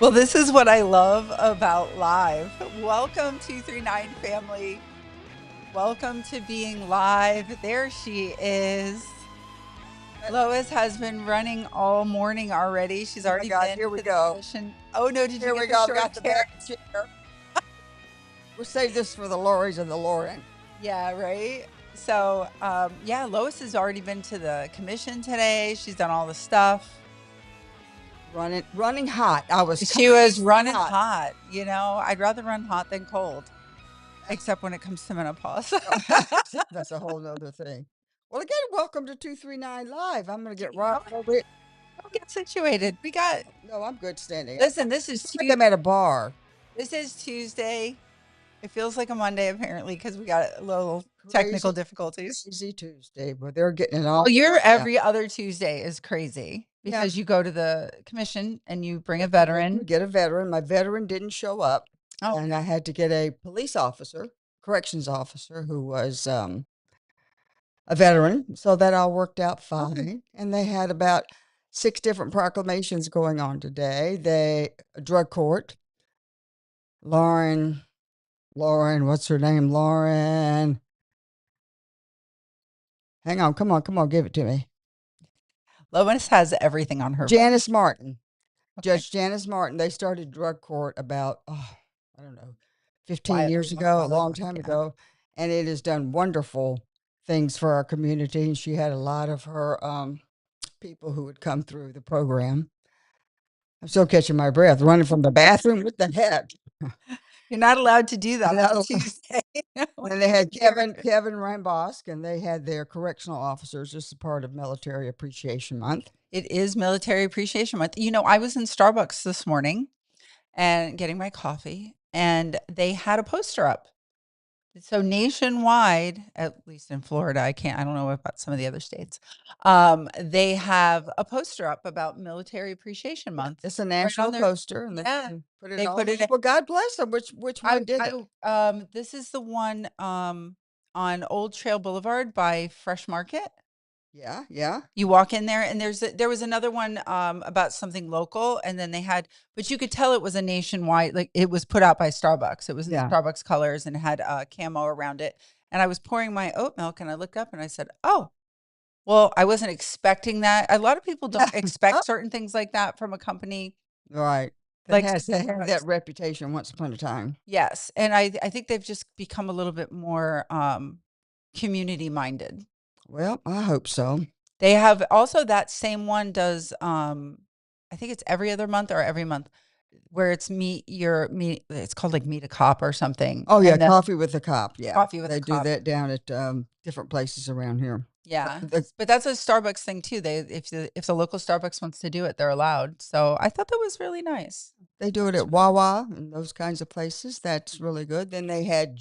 Well, this is what I love about live. Welcome 239 family. Welcome to being live. There she is. Lois has been running all morning already. She's Oh my already God, been here we to the go. commission. Oh no, did Here you we get go. the I've got short the hair? back chair. We'll save this for the Laurie's and the Laurien. Yeah, right. So, yeah, Lois has already been to the commission today. She's done all the stuff. Running hot. I was She was running hot. hot. You know, I'd rather run hot than cold, except when it comes to menopause. That's a whole nother thing. Well, again, welcome to 239 Live. I'm going to get right Go over it. get situated. We got, No, I'm good standing. listen, this I is feel like I'm at a bar. This is Tuesday. It feels like a Monday apparently because we got a little technical Crazy, difficulties. crazy Tuesday, but they're getting it all. Well, your Yeah. every other Tuesday is crazy Yeah. because you go to the commission and you bring a We veteran. get a veteran. My veteran didn't show up, Oh, and I had to get a police officer, corrections officer, who was a veteran. So that all worked out fine. And they had about 6 different proclamations going on today. A drug court. Lauren, what's her name? Lauren. Hang on, come on, give it to me. Lois has everything on her phone. Janice Martin. Okay. Judge Janice Martin. They started drug court about, I don't know, 15 While- years a ago, a while long ago, time yeah. ago. And it has done wonderful things for our community. And she had a lot of her people who would come through the program. I'm still catching my breath, running from the bathroom. What the heck? You're not allowed to do that No. on Tuesday. And they had Kevin Rambosk, and they had their correctional officers as a part of Military Appreciation Month. It is Military Appreciation Month. You know, I was in Starbucks this morning and getting my coffee, and they had a poster up. So nationwide, at least in Florida, I don't know about some of the other states. They have a poster up about Military Appreciation Month. It's a Right national on their, poster, and yeah, they put it they all put over. it. Well, God bless them. Which one did it? This is the one on Old Trail Boulevard by Fresh Market. Yeah, yeah. You walk in there and there was another one about something local, and then but you could tell it was a nationwide, like it was put out by Starbucks. It was in the Yeah. Starbucks colors and had camo around it. And I was pouring my oat milk and I looked up and I said, "Oh, well, I wasn't expecting that." A lot of people don't expect certain things like that from a company. Right. Like They had Starbucks. that reputation once upon a time. Yes, and I think they've just become a little bit more community minded. Well, I hope so. They have also that same one does, I think it's every other month or every month where it's it's called like Meet a Cop or something. Oh, yeah, And then Coffee with a Cop. Yeah. Coffee with They a do Cop. that down at different places around here. Yeah. The- But that's a Starbucks thing too. If the local Starbucks wants to do it, they're allowed. So I thought that was really nice. They do it at Wawa and those kinds of places. That's really good. Then they had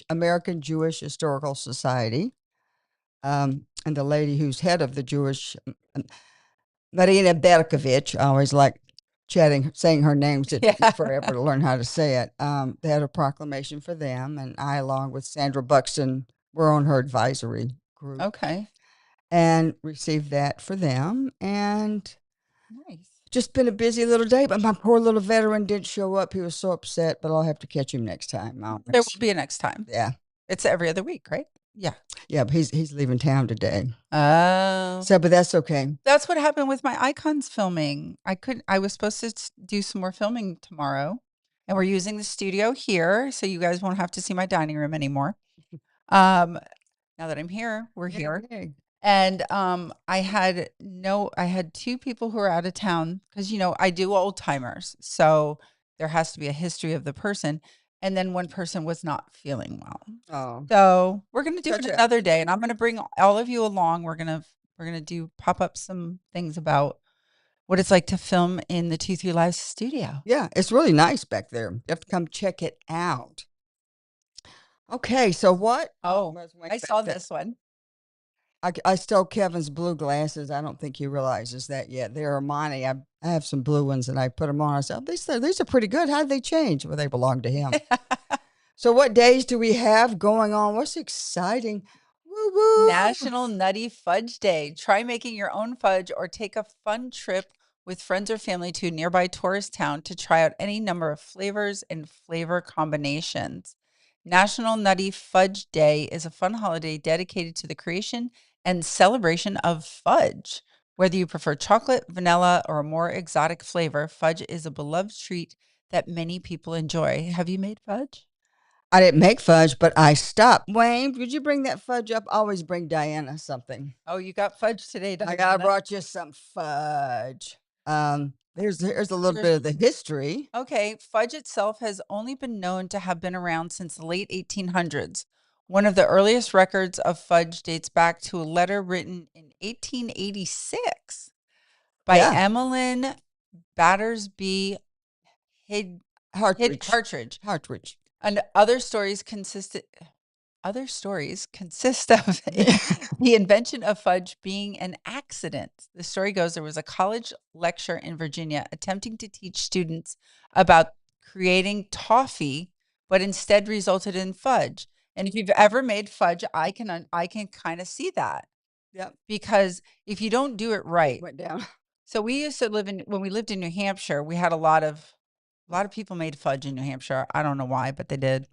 American Jewish Historical Society. And the lady who's head of the Jewish, Marina Berkovich, I always like saying her name. It took me Yeah. forever to learn how to say it. They had a proclamation for them, and I, along with Sandra Buxton, were on her advisory group Okay. and received that for them. And Nice. just been a busy little day, but my poor little veteran didn't show up. He was so upset, but I'll have to catch him next time. There will be a next time. Yeah. It's every other week, right? Yeah. Yeah, but he's leaving town today. Oh. So, but that's okay. That's what happened with my Icons filming. I was supposed to do some more filming tomorrow, and we're using the studio here, so you guys won't have to see my dining room anymore. Now that I'm here, we're here. Yay. And I had 2 people who are out of town because I do old timers, so there has to be a history of the person. And then one person was not feeling well, Oh, so we're gonna do it Gotcha. another day, and I'm gonna bring all of you along. We're gonna pop up some things about what it's like to film in the 2-3 Live studio. yeah, it's really nice back there. You have to come check it out. Okay, so what? Oh, was way I back saw there. this one. I stole Kevin's blue glasses. I don't think he realizes that yet. They're Armani. I have some blue ones, and I put them on. I said, these are pretty good. How did they change? Well, they belong to him. So what days do we have going on? What's exciting? Woo woo. National Nutty Fudge Day. Try making your own fudge or take a fun trip with friends or family to a nearby tourist town to try out any number of flavors and flavor combinations. National Nutty Fudge Day is a fun holiday dedicated to the creation and celebration of fudge. Whether you prefer chocolate, vanilla, or a more exotic flavor, fudge is a beloved treat that many people enjoy. Have you made fudge? I didn't make fudge, but I stopped. Wayne, would you bring that fudge up? Always bring Diana something. Oh, you got fudge today, I Diana. brought you some fudge. Here's a little Here's bit of the history. Okay, fudge itself has only been known to have been around since the late 1800s. One of the earliest records of fudge dates back to a letter written in 1886 by Yeah, Emmeline Battersby Hid, Hartridge, Hartridge. Hartridge. And other stories consist of the invention of fudge being an accident. The story goes there was a college lecturer in Virginia attempting to teach students about creating toffee, but instead resulted in fudge. And if you've ever made fudge, I can kind of see that Yep, because if you don't do it right. went down. So we used to live in when we lived in New Hampshire, we had a lot of people made fudge in New Hampshire. I don't know why, but they did.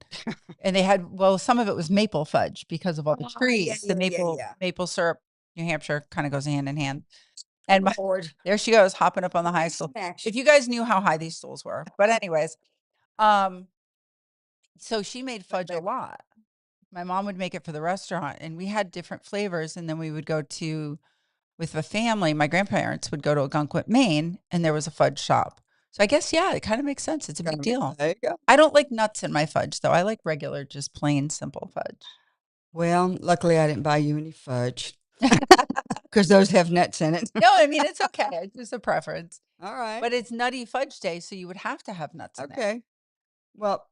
And they had some of it was maple fudge because of all the Oh, yeah, trees. The yeah, yeah, maple yeah. maple syrup, New Hampshire kind of goes hand in hand. Oh, And my, Lord. there she goes, hopping up on the high stool. Smash. If you guys knew how high these stools were. But anyways, um, so she made fudge a lot. My mom would make it for the restaurant and we had different flavors. And then we would go to with the family, my grandparents would go to Algonquin, Maine, and there was a fudge shop. So I guess, yeah, it kind of makes sense. It's a big deal. There you go. I don't like nuts in my fudge, though. I like regular, just plain, simple fudge. Well, luckily I didn't buy you any fudge because those have nuts in it. No, I mean, it's okay. It's just a preference. All right. But it's Nutty Fudge Day, so you would have to have nuts in it. Okay. Well,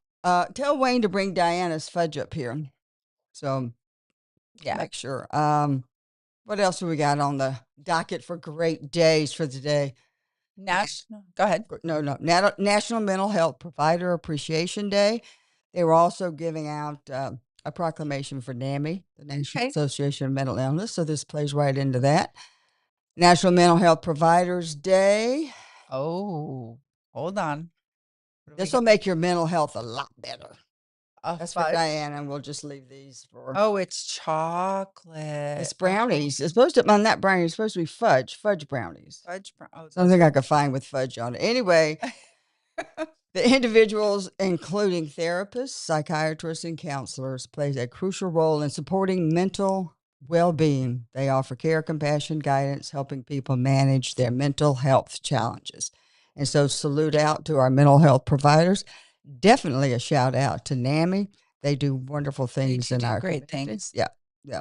tell Wayne to bring Diana's fudge up here. So Yeah. make sure. What else do we got on the docket for great days for today? Go ahead. No, National Mental Health Provider Appreciation Day. They were also giving out a proclamation for NAMI, the National Okay. Association of Mental Illness. So this plays right into that. National Mental Health Providers Day. Oh, hold on. What do we This will got? make your mental health a lot better. A That's for fudge. Diana, and we'll just leave these for. Oh, it's chocolate. It's brownies. It's supposed to, on that brownie, it's supposed to be fudge brownies. Oh, Something I could find with fudge on it. Anyway, the individuals, including therapists, psychiatrists, and counselors, plays a crucial role in supporting mental well-being. They offer care, compassion, guidance, helping people manage their mental health challenges. And so salute out to our mental health providers. Definitely a shout out to NAMI. They do wonderful things in our great community. things. Yeah, yeah.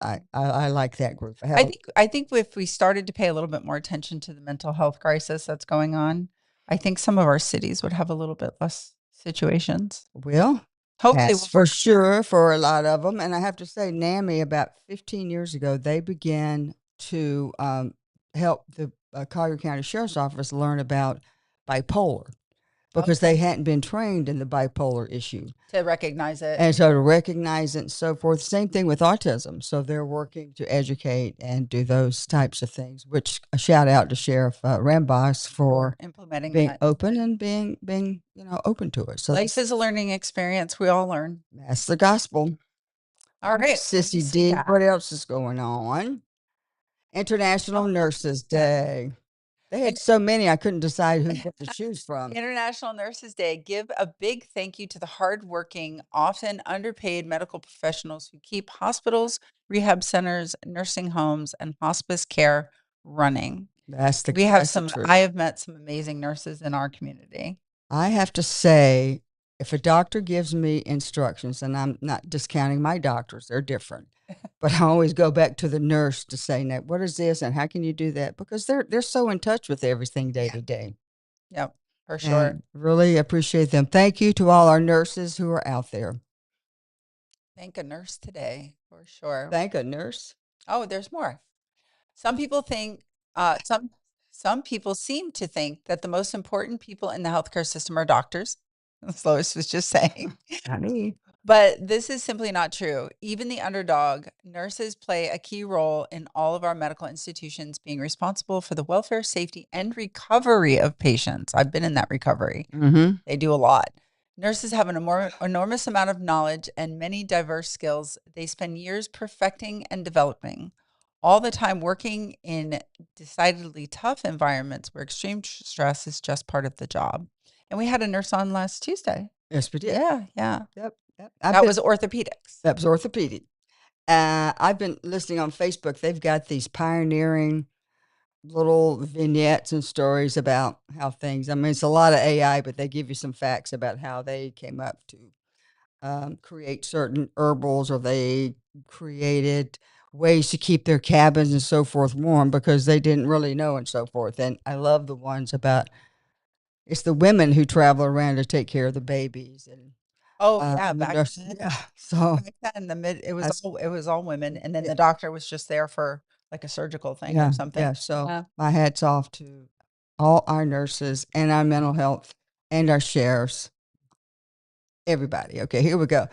I like that group. I think if we started to pay a little bit more attention to the mental health crisis that's going on, I think some of our cities would have a little bit less situations. Well, Hopefully, that's for sure for a lot of them. And I have to say, NAMI, about 15 years ago, they began to help the Collier County Sheriff's Office learn about bipolar because they hadn't been trained in the bipolar issue. to recognize it. And so to recognize it and so forth. Same thing with autism. So they're working to educate and do those types of things, which a shout out to Sheriff Rambos for implementing being that. open and being open to it. So Life is a learning experience. We all learn. that's the gospel. All right. Sissy D, what else is going on? International Nurses Day. They had so many, I couldn't decide who to choose from. International Nurses Day. Give a big thank you to the hardworking, often underpaid medical professionals who keep hospitals, rehab centers, nursing homes, and hospice care running. That's the We have that's the some, truth. I have met some amazing nurses in our community. I have to say, if a doctor gives me instructions, and I'm not discounting my doctors, they're different, but I always go back to the nurse to say, "Now, what is this, and how can you do that?" Because they're so in touch with everything day to day. Yep, for sure. And really appreciate them. Thank you to all our nurses who are out there. Thank a nurse today, for sure. Thank a nurse. Oh, there's more. Some people think, some people seem to think that the most important people in the healthcare system are doctors. As Lois was just saying. Not me. But this is simply not true. Even the underdog, nurses play a key role in all of our medical institutions, being responsible for the welfare, safety, and recovery of patients. I've been in that recovery. Mm-hmm. They do a lot. Nurses have an enormous amount of knowledge and many diverse skills they spend years perfecting and developing, all the time working in decidedly tough environments where extreme stress is just part of the job. And we had a nurse on last Tuesday. Yes, we did. Yeah, yeah. Yep. Yep. I've That been. was orthopedics. That was orthopedic. I've been listening on Facebook. They've got these pioneering little vignettes and stories about how things. I mean, it's a lot of AI, but they give you some facts about how they came up to create certain herbals, or they created ways to keep their cabins and so forth warm because they didn't really know and so forth. And I love the ones about it's the women who travel around to take care of the babies Oh yeah, and the back nurse. then, Yeah, so that's it was all women, and then yeah, the doctor was just there for like a surgical thing or yeah, something. yeah. So Yeah. my hats off to all our nurses and our mental health and our sheriffs, everybody. Okay, here we go.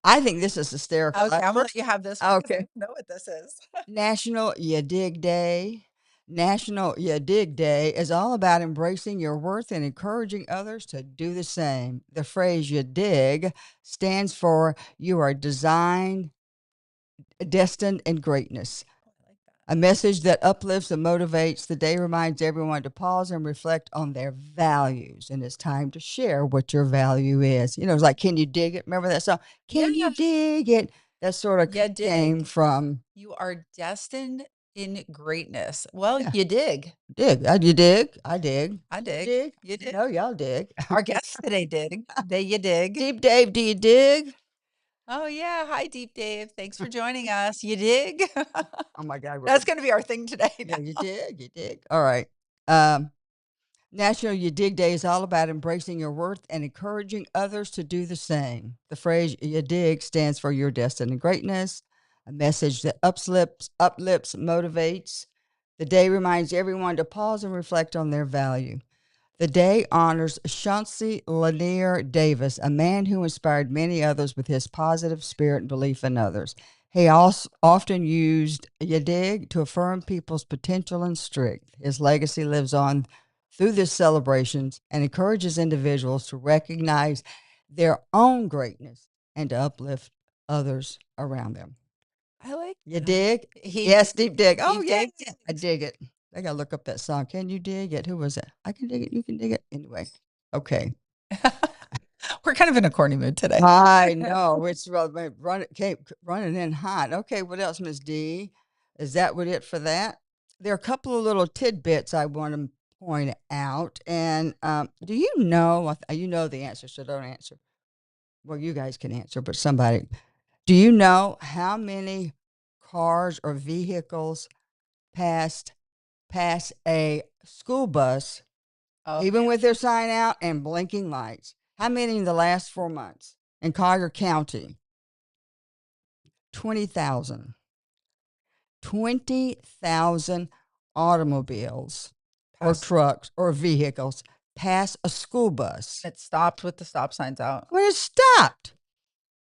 I think this is hysterical. Okay, I'm gonna let you have this one because I Okay. don't know what this is. National You Dig Day. National You Dig Day is all about embracing your worth and encouraging others to do the same. The phrase you dig stands for you are designed, destined, and greatness. Oh, I like that. A message that uplifts and motivates. The day reminds everyone to pause and reflect on their values. And it's time to share what your value is. You know, it's like, can you dig it? Remember that song? Can you Yeah, dig it? That sort of you came dig. from, You are destined in greatness. Well, yeah. you dig. Dig. You dig. I dig. I You dig. dig. You You dig. know, y'all dig. Our guests today dig. They you dig. Deep Dave, do you dig? Oh yeah. Hi, Deep Dave. Thanks for joining us. You dig? Oh my God, we're That's gonna. gonna be our thing today Yeah, you now. dig. You dig. All right. Um, National You Dig Day is all about embracing your worth and encouraging others to do the same. The phrase "You dig" stands for your destiny and greatness, a message that uplifts, motivates. The day reminds everyone to pause and reflect on their value. The day honors Chauncey Lanier Davis, a man who inspired many others with his positive spirit and belief in others. He also often used Yadig to affirm people's potential and strength. His legacy lives on through this celebrations and encourages individuals to recognize their own greatness and to uplift others around them. I like You that. dig? He Yes, deep dig. Oh, Deep yeah. Dave I digs. dig it. I got to look up that song. Can you dig it? Who was it? I can dig it. You can dig it. Anyway. Okay. We're kind of in a corny mood today. I know. It's came running in hot. Okay. What else, Miss D? Is that what it for that? There are a couple of little tidbits I want to point out. And do you know, you know the answer, so don't answer. Well, you guys can answer, but somebody, do you know how many cars or vehicles passed pass a school bus, Oh even yeah. with their sign out and blinking lights? How many in the last 4 months in Collier County? 20,000. 20,000 automobiles or Pass. trucks or vehicles pass a school bus It stopped with the stop signs out. when it stopped.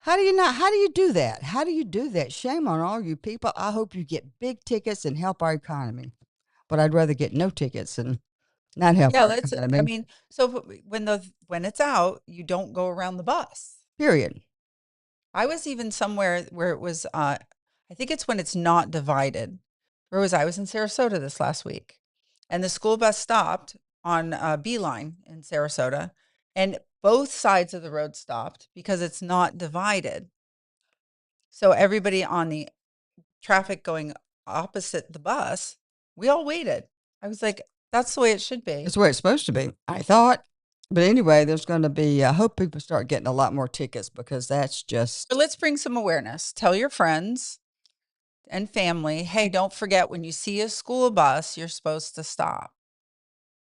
How do you do that? How do you do that? Shame on all you people. I hope you get big tickets and help our economy. But I'd rather get no tickets and not help Yeah, our let's I economy. mean, so when it's out, you don't go around the bus. Period. I was even somewhere where it was I think it's when it's not divided. Where was I? I was in Sarasota this last week. And the school bus stopped on Beeline in Sarasota, and both sides of the road stopped because it's not divided. So everybody on the traffic going opposite the bus, we all waited. I was like, that's the way it should That's be. the way it's supposed to be, I thought. But anyway, there's going to be, I hope people start getting a lot more tickets because that's But just, let's bring some awareness. Tell your friends and family, hey, don't forget when you see a school bus, you're supposed to stop.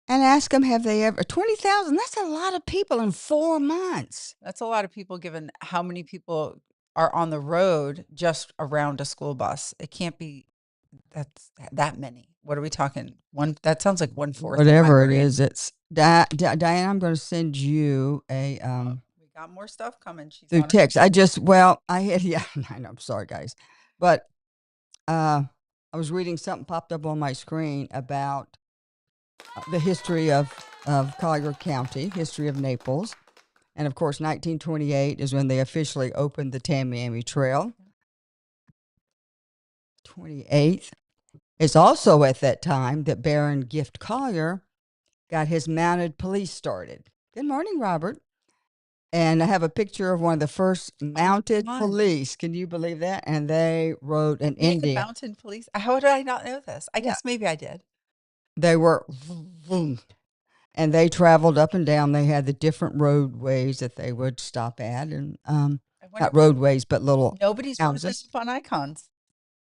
and ask them, have they ever, 20,000, that's a lot of people in 4 months. That's a lot of people given how many people are on the road just around a school bus. It can't be that many. What are we talking? One that sounds like one fourth in my Whatever it brain. is, it's, Diane, I'm going to send you a, Oh, we got more stuff coming. She's through on her. text. I had, yeah, I know, I'm sorry, guys. But I was reading something popped up on my screen about the history of Collier County, history of Naples. And of course, 1928 is when they officially opened the Tamiami Trail. 28th. It's also at that time that Baron Gift Collier got his mounted police started. Good morning, Robert. And I have a picture of one of the first mounted police. Can you believe that? And they rode an We had Indian. mounted police. How did I not know this? I Yeah. guess maybe I did. They were, and they traveled up and down. They had the different roadways that they would stop at, and I wonder not roadways, but little nobody's posted houses. up on icons.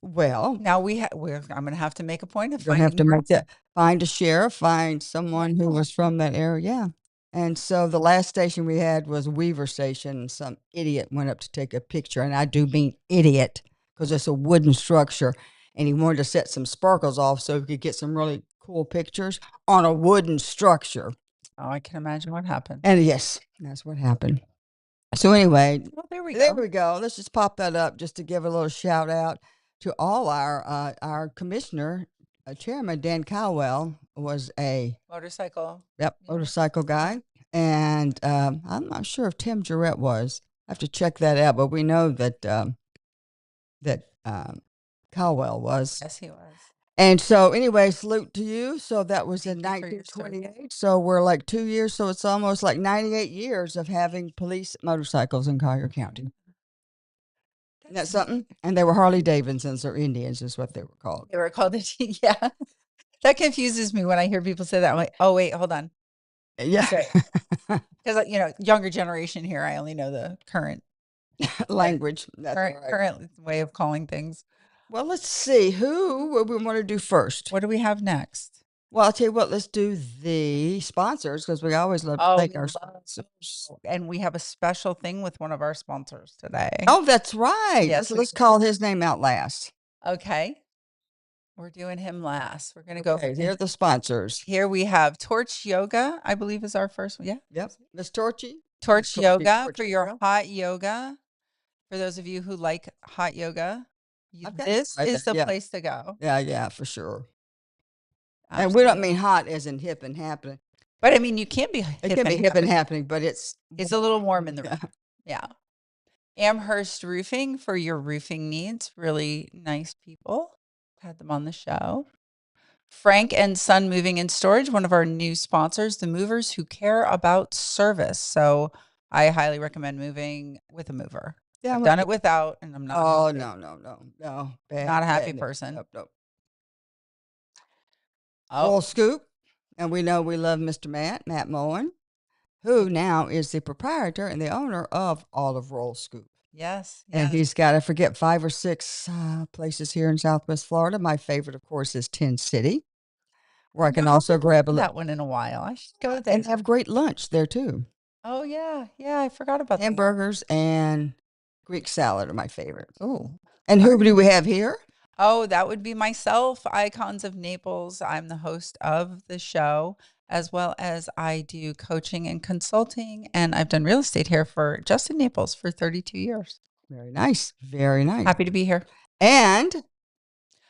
Well, Now I'm going to have to make a point of you're gonna have to finding make that. Find a sheriff, find someone who was from that area. Yeah. And so the last station we had was Weaver Station. And some idiot went up to take a picture, and I do mean idiot because it's a wooden structure, and he wanted to set some sparkles off so he could get some really cool pictures on a wooden structure. Oh, I can imagine what happened. And yes, that's what happened. So anyway, Well, there we there go. we go. Let's just pop that up just to give a little shout out to all our commissioner, chairman Dan Cowell was a Motorcycle. motorcycle guy, and I'm not sure if Tim Jarrett was. I have to check that out, but we know that Cowell was. Yes, he was. And so, anyway, salute to you. So that was in Thank you for your service. 1928. So we're like 2 years. So it's almost like 98 years of having police motorcycles in Collier County. Isn't that something? And they were Harley Davidsons or Indians, is what they were called. They were called yeah. That confuses me when I hear people say that. I'm like, oh wait, hold on. Yeah, Because younger generation here, I only know the current language. That's right. current way of calling things. Well, let's see who we want to do first. What do we have next? Well, I'll tell you what. Let's do the sponsors because we always love to thank our sponsors. And we have a special thing with one of our sponsors today. Oh, that's right. Yes, let's call his name out last. Okay. We're doing him last. We're going to go. Here are the sponsors. Here we have Torch Yoga, I believe is our first one. Yeah. Yep. Miss Torchy. Torch Yoga for your hot yoga. For those of you who like hot yoga, this is the place to go. Yeah, for sure. Absolutely. And we don't mean hot as in hip and happening. But I mean, you can be hip and happening, but it's a little warm in the room. Yeah. Amherst Roofing for your roofing needs. Really nice people. Had them on the show. Frank and Son Moving and Storage, one of our new sponsors, the movers who care about service. So I highly recommend moving with a mover. Yeah, I've done it without, and I'm not. Oh, no. Bad, not a happy person. Nope. Roll Scoop. And we know we love Mr. Matt Moen, who now is the proprietor and the owner of all of Roll Scoop. Yes. And he's got, I forget, 5 or 6 places here in Southwest Florida. My favorite, of course, is 10 City, where I can also grab that one in a while. I should go there. And have great lunch there, too. Oh, yeah. Yeah, I forgot about that. Hamburgers and Greek salad are my favorites. Oh. And who do we have here? Oh, that would be myself, Icons of Naples. I'm the host of the show, as well as I do coaching and consulting, and I've done real estate here just in Naples for 32 years. Very nice. Very nice. Happy to be here. And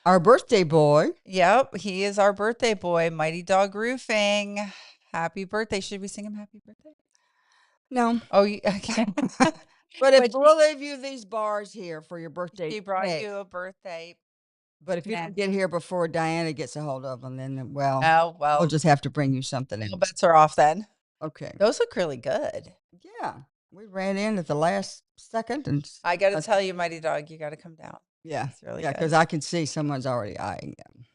our birthday boy. Yep, he is our birthday boy, Mighty Dog Roofing. Happy birthday. Should we sing him happy birthday? No. Oh, okay. But if we'll leave you these bars here for your birthday. He brought you a birthday. But if you don't get here before Diana gets a hold of them, then, we'll just have to bring you something else. Bets are off then. Okay. Those look really good. Yeah. We ran in at the last second. And I got to tell you, Mighty Dog, you got to come down. Yeah. It's really good. Because I can see someone's already eyeing them.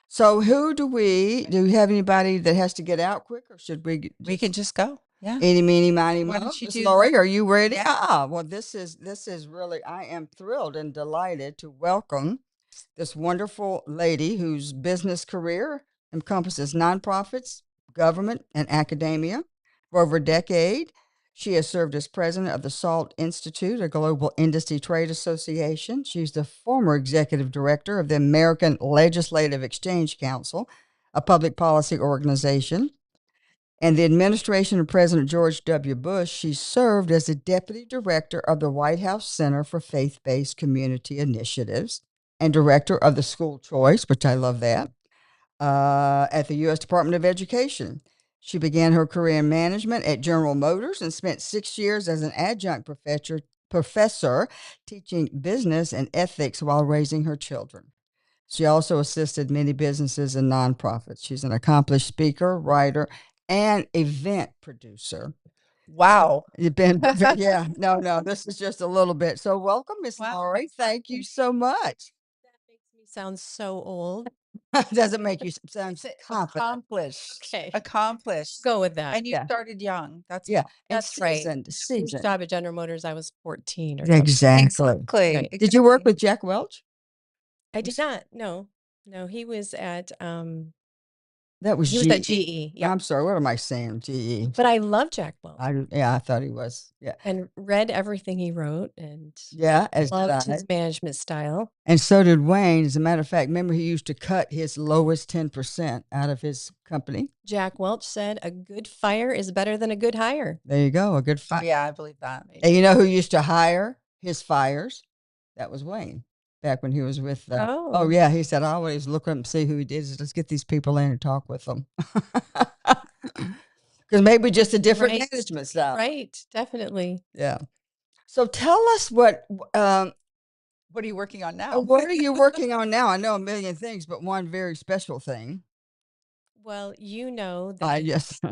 So do we have anybody that has to get out quick, or should we? We can just go. Yeah. Eeny, meeny, miny, moe. Miss Laurie, are you ready? Yeah. Well, this is really, I am thrilled and delighted to welcome this wonderful lady whose business career encompasses nonprofits, government, and academia. For over a decade, she has served as president of the SALT Institute, a global industry trade association. She's the former executive director of the American Legislative Exchange Council, a public policy organization. And the administration of President George W. Bush, she served as the deputy director of the White House Center for Faith-Based Community Initiatives and director of the School Choice, which I love that, at the U.S. Department of Education. She began her career in management at General Motors and spent 6 years as an adjunct professor teaching business and ethics while raising her children. She also assisted many businesses and nonprofits. She's an accomplished speaker, writer, and event producer. Wow. You've been, yeah, no, this is just a little bit. So, welcome, Miss Wow. Laurie. Thank you so much. That makes me sound so old. Doesn't make you sound It's confident. accomplished. Okay. Accomplished. Go with that. And you Yeah. started young. That's Yeah, and That's right. seasoned, First seasoned. job at General Motors, I was 14 or something. Exactly. exactly. Right. Did you work exactly. with Jack Welch? I did not. No, he was at That was he was at GE. GE. Yeah. I'm sorry, what am I saying? GE. But I love Jack Welch Yeah, I thought he was. Yeah. and read everything he wrote and Yeah, as did loved I. his management style. And so did Wayne. As a matter of fact, remember he used to cut his lowest 10% out of his company? Jack Welch said, "A good fire is better than a good hire." There you go, a good fight. Yeah, I believe that. And you know who used to hire his fires? That was Wayne. Back when he was with Oh. yeah, he said, I always look up and see who he did. Let's get these people in and talk with them. Because maybe just a different Right. management style. Right. Definitely. Yeah. So tell us what What are you working on now? what are you working on now? I know a million things, but one very special thing. Well, you know that I just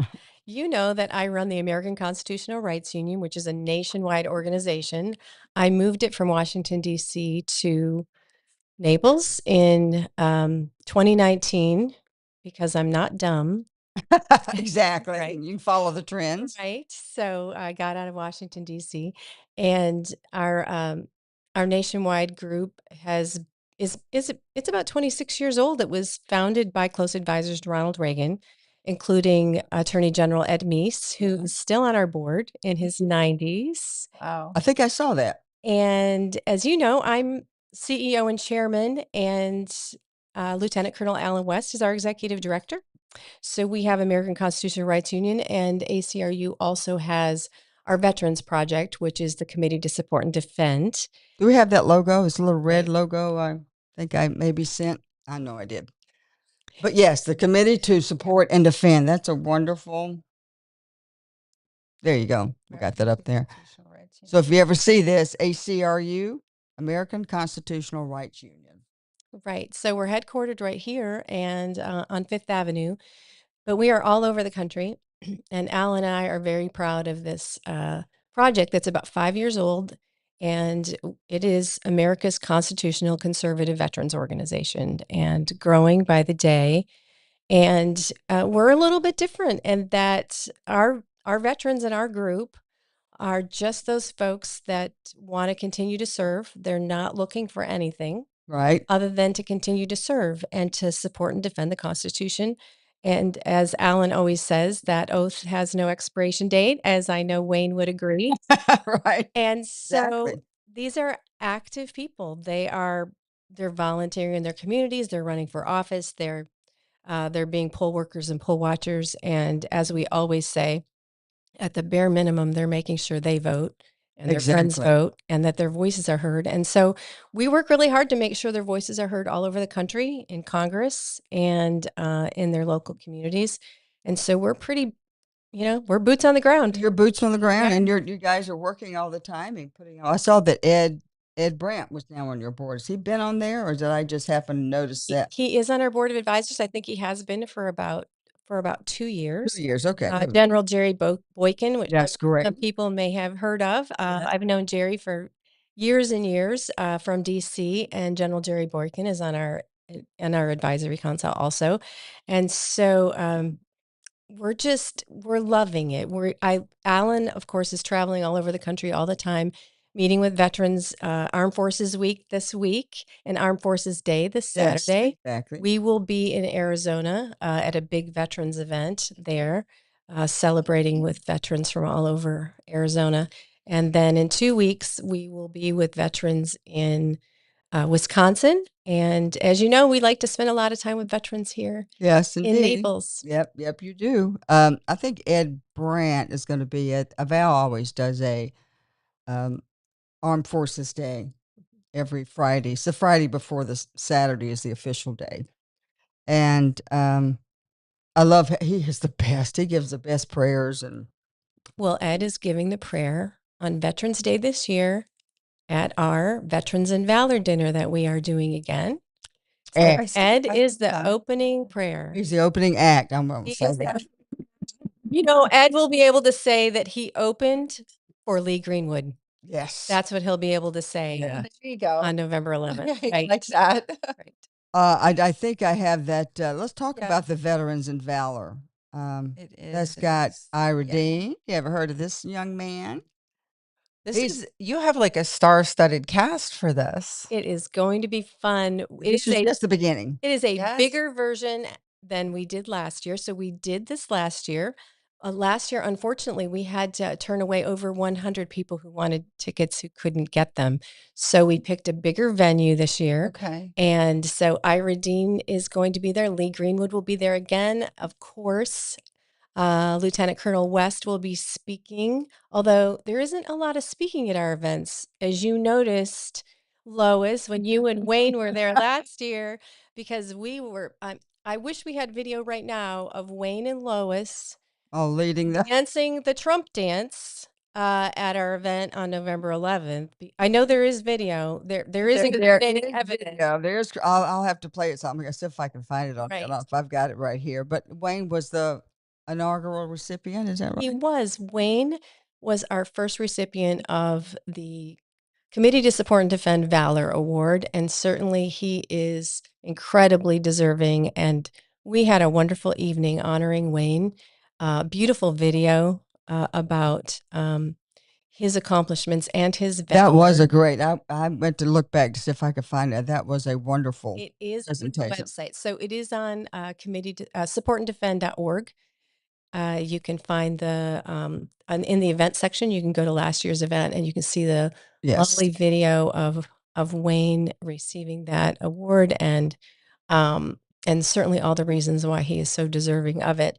You know that I run the American Constitutional Rights Union, which is a nationwide organization. I moved it from Washington, D.C. to Naples in 2019 because I'm not dumb. exactly. Right. You can follow the trends. Right. So I got out of Washington, D.C. and our nationwide group it's about 26 years old. It was founded by close advisors to Ronald Reagan, including Attorney General Ed Meese, who is still on our board in his 90s. Wow. I think I saw that. And as you know, I'm CEO and chairman, and Lieutenant Colonel Alan West is our executive director. So we have American Constitutional Rights Union, and ACRU also has our Veterans Project, which is the Committee to Support and Defend. Do we have that logo? It's a little red logo. I think I maybe sent. I know I did. But yes, the Committee to Support and Defend. That's a wonderful. There you go. We got that up there. Constitutional Rights So if you ever see this, ACRU, American Constitutional Rights Union. Right. So we're headquartered right here and on Fifth Avenue, but we are all over the country. And Al and I are very proud of this project that's about 5 years old. And it is America's Constitutional Conservative Veterans Organization and growing by the day. And we're a little bit different in that our veterans in our group are just those folks that want to continue to serve. They're not looking for anything Right. other than to continue to serve and to support and defend the Constitution. And as Alan always says, that oath has no expiration date, as I know Wayne would agree. right. And so Exactly. these are active people. They're volunteering in their communities. They're running for office. They're being poll workers and poll watchers. And as we always say, at the bare minimum, they're making sure they vote and their friends Exactly. vote and that their voices are heard. And so we work really hard to make sure their voices are heard all over the country in Congress and in their local communities. And so we're pretty, we're boots on the ground. Your boots on the ground, Yeah. and you guys are working all the time and putting. I saw that Ed Brandt was now on your board. Has he been on there, or did I just happen to notice that? He is on our board of advisors. I think he has been for about 2 years. 2 years, okay. General Jerry Boykin, which That's great. some people may have heard of. Yeah. I've known Jerry for years and years from DC, and General Jerry Boykin is on our advisory council also. And so we're loving it. Alan, of course, is traveling all over the country all the time, meeting with veterans, Armed Forces Week this week and Armed Forces Day this Yes, Saturday. exactly. We will be in Arizona at a big veterans event there, celebrating with veterans from all over Arizona. And then in 2 weeks, we will be with veterans in Wisconsin. And as you know, we like to spend a lot of time with veterans here Yes, in indeed. Naples. Yep, you do. I think Ed Brandt is going to be at Val always does a um, Armed Forces Day every Friday. It's the Friday before the Saturday is the official day. And I love he is the best. He gives the best prayers and Well, Ed is giving the prayer on Veterans Day this year at our Veterans and Valor dinner that we are doing again. So Ed. Ed is the opening prayer. He's the opening act. I'm going to He say is that. You know, Ed will be able to say that he opened for Lee Greenwood. Yes. That's what he'll be able to say There you go. on November 11th. I Right. like that. Right. I think I have that. Let's talk Yeah. about the Veterans and Valor. It That's is. got Ira Yeah. Dean. You ever heard of this young man? You have like a star-studded cast for this. It is going to be fun. This is just the beginning. It is a Yes. bigger version than we did last year. So we did this last year. Last year, unfortunately, we had to turn away over 100 people who wanted tickets who couldn't get them. So we picked a bigger venue this year. Okay. And so Ira Dean is going to be there. Lee Greenwood will be there again, of course. Lieutenant Colonel West will be speaking, although there isn't a lot of speaking at our events. As you noticed, Lois, when you and Wayne were there last year, because we were, I wish we had video right now of Wayne and Lois Leading the. dancing the Trump dance at our event on November 11th. I know there is video. There is incriminating evidence. Yeah, there's. I'll have to play it something. I see if I can find it on. I don't know Right. if I've got it right here. But Wayne was the inaugural recipient. Is that right? He was. Wayne was our first recipient of the Committee to Support and Defend Valor Award, and certainly he is incredibly deserving. And we had a wonderful evening honoring Wayne. Beautiful video about his accomplishments and his valor. That was a great. I went to look back to see if I could find it. That was a wonderful. It is on the presentation. website. So it is on committee to, supportanddefend.org. You can find in the event section, you can go to last year's event and you can see the Yes. lovely video of Wayne receiving that award and certainly all the reasons why he is so deserving of it.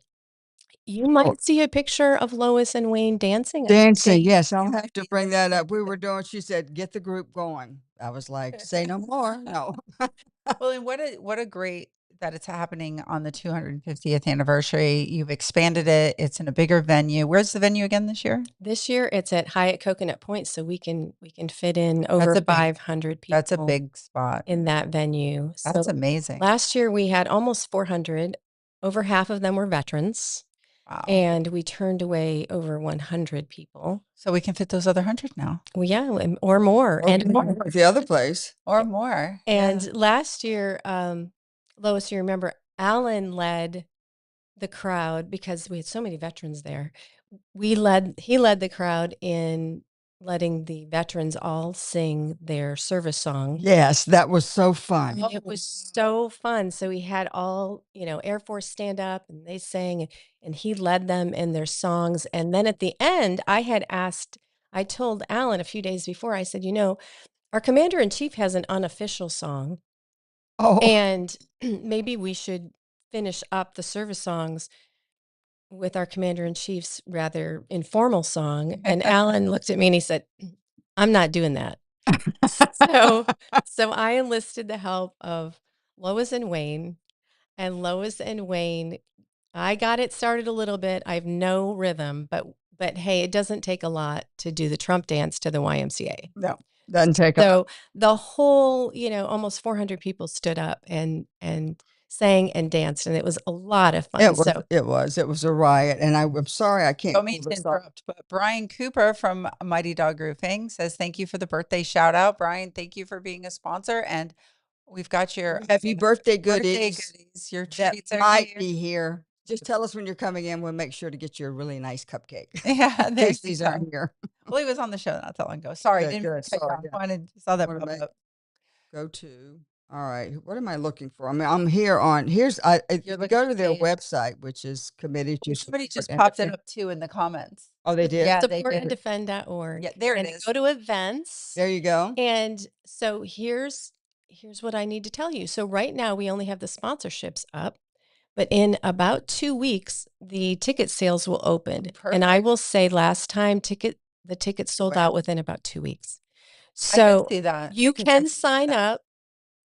You might see a picture of Lois and Wayne dancing. Dancing, yes, I'll have to bring that up. We were doing. She said, "Get the group going." I was like, "Say no more." No. Well, and what a great that it's happening on the 250th anniversary. You've expanded it. It's in a bigger venue. Where's the venue again this year? This year it's at Hyatt Coconut Point, so we can fit in over 500 people. That's a big spot in that venue. That's So amazing. last year we had almost 400. Over half of them were veterans. Wow. And we turned away over 100 people. So we can fit those other 100 now. Well, yeah, or more. And more. The other place. Or more. And yeah. last year, Lois, you remember Alan led the crowd because we had so many veterans there. He led the crowd in letting the veterans all sing their service song. Yes, that was so fun. And it was so fun. So he had all, Air Force stand up and they sang and he led them in their songs. And then at the end, I told Alan a few days before, I said, our commander in chief has an unofficial song. Oh. And maybe we should finish up the service songs with our commander in chief's rather informal song. And Alan looked at me and he said, "I'm not doing that." So I enlisted the help of Lois and Wayne, and Lois and Wayne, I got it started a little bit. I have no rhythm, but hey, it doesn't take a lot to do the Trump dance to the YMCA. No, doesn't take a. So the whole, almost 400 people stood up and sang and danced, and it was a lot of fun. It was a riot, and I'm sorry I can't. Don't mean to interrupt, but Brian Cooper from Mighty Dog Roofing says, "Thank you for the birthday shout out, Brian. Thank you for being a sponsor, and we've got your happy birthday goodies. Your that treats are might here. be here. Just tell us when you're coming in. We'll make sure to get you a really nice cupcake. Yeah, These aren't here. Well, he was on the show not that long ago. Sorry, Good, didn't good. Sorry, yeah. wanted saw that pop up. Go to. All right. What am I looking for? I mean, I'm here on. Here's. I go to their website, which is committed to. Somebody just popped it up too in the comments. Oh, they did. Yeah, supportanddefend.org. Yeah, there it and is. Go to events. There you go. And so here's here's what I need to tell you. So right now we only have the sponsorships up, but in about 2 weeks, the ticket sales will open. And I will say last time the tickets sold out within about 2 weeks. I can So see that. you can sign up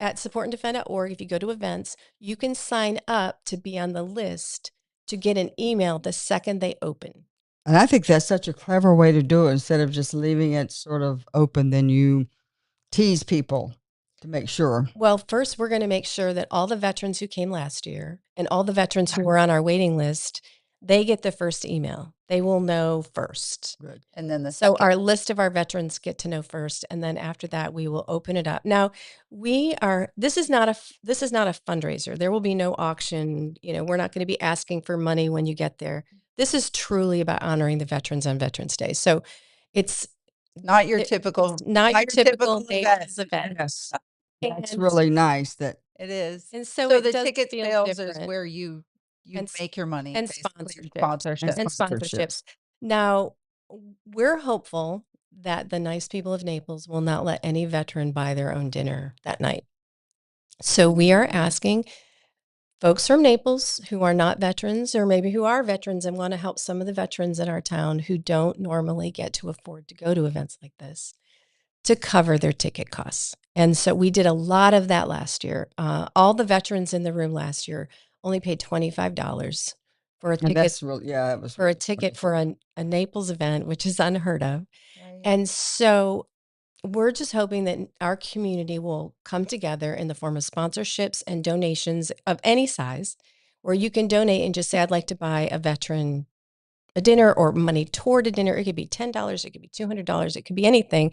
at supportanddefend.org. If you go to events, you can sign up to be on the list to get an email the second they open. And I think that's such a clever way to do it. Instead of just leaving it sort of open, then you tease people to make sure. Well, first, we're going to make sure that all the veterans who came last year and all the veterans who were on our waiting list, they get the first email. They will know first. Good. And then So our list of our veterans get to know first, and then after that, we will open it up. Now, this is not a fundraiser. There will be no auction. We're not going to be asking for money when you get there. This is truly about honoring the veterans on Veterans Day. So it's not your typical, not your typical event. event. Yes. That's really nice that it is. And so So it the does ticket feel sales is different. where you And make your money, and basically, sponsorships. And sponsorships. Now, we're hopeful that the nice people of Naples will not let any veteran buy their own dinner that night. So we are asking folks from Naples who are not veterans, or maybe who are veterans and want to help some of the veterans in our town who don't normally get to afford to go to events like this, to cover their ticket costs. And so we did a lot of that last year. All the veterans in the room last year only paid $25 for a ticket. That's really, it was for a ticket for a Naples event, which is unheard of. Right. And so we're just hoping that our community will come together in the form of sponsorships and donations of any size, where you can donate and just say, I'd like to buy a veteran a dinner, or money toward a dinner. It could be $10, it could be $200, it could be anything.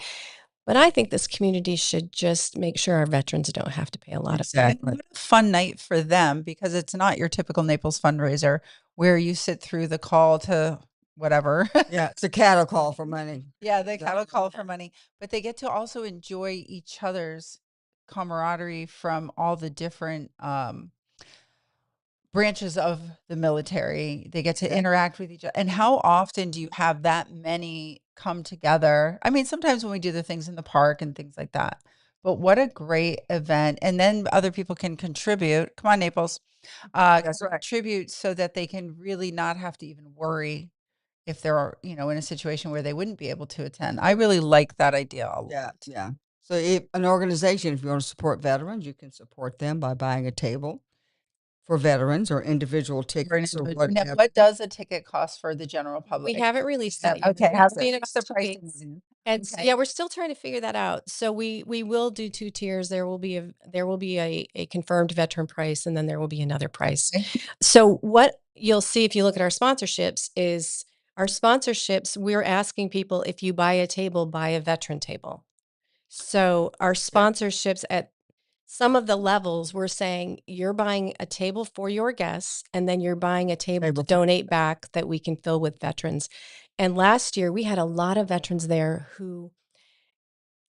But I think this community should just make sure our veterans don't have to pay a lot of money. What a fun night for them, because it's not your typical Naples fundraiser where you sit through the call to whatever. Yeah, it's a cattle call for money. Yeah, the cattle call for money. But they get to also enjoy each other's camaraderie from all the different branches of the military. They get to interact with each other. And how often do you have that many come together? I mean, sometimes when we do the things in the park and things like that, but what a great event. And then other people can contribute. Come on, Naples. That's right. Contribute so that they can really not have to even worry if they're, in a situation where they wouldn't be able to attend. I really like that idea a lot. Yeah. So if an organization, if you want to support veterans, you can support them by buying a table for veterans or individual tickets or whatever. Now, what does a ticket cost for the general public? We haven't released that yet. Okay, how's It'll be in it? about 2 weeks. And yeah, we're still trying to figure that out. So we will do 2 tiers. There will be a confirmed veteran price, and then there will be another price. Okay. So what you'll see if you look at our sponsorships is we're asking people, if you buy a table, buy a veteran table. So our sponsorships at some of the levels, we're saying you're buying a table for your guests, and then you're buying a table to donate back that we can fill with veterans. And last year we had a lot of veterans there who,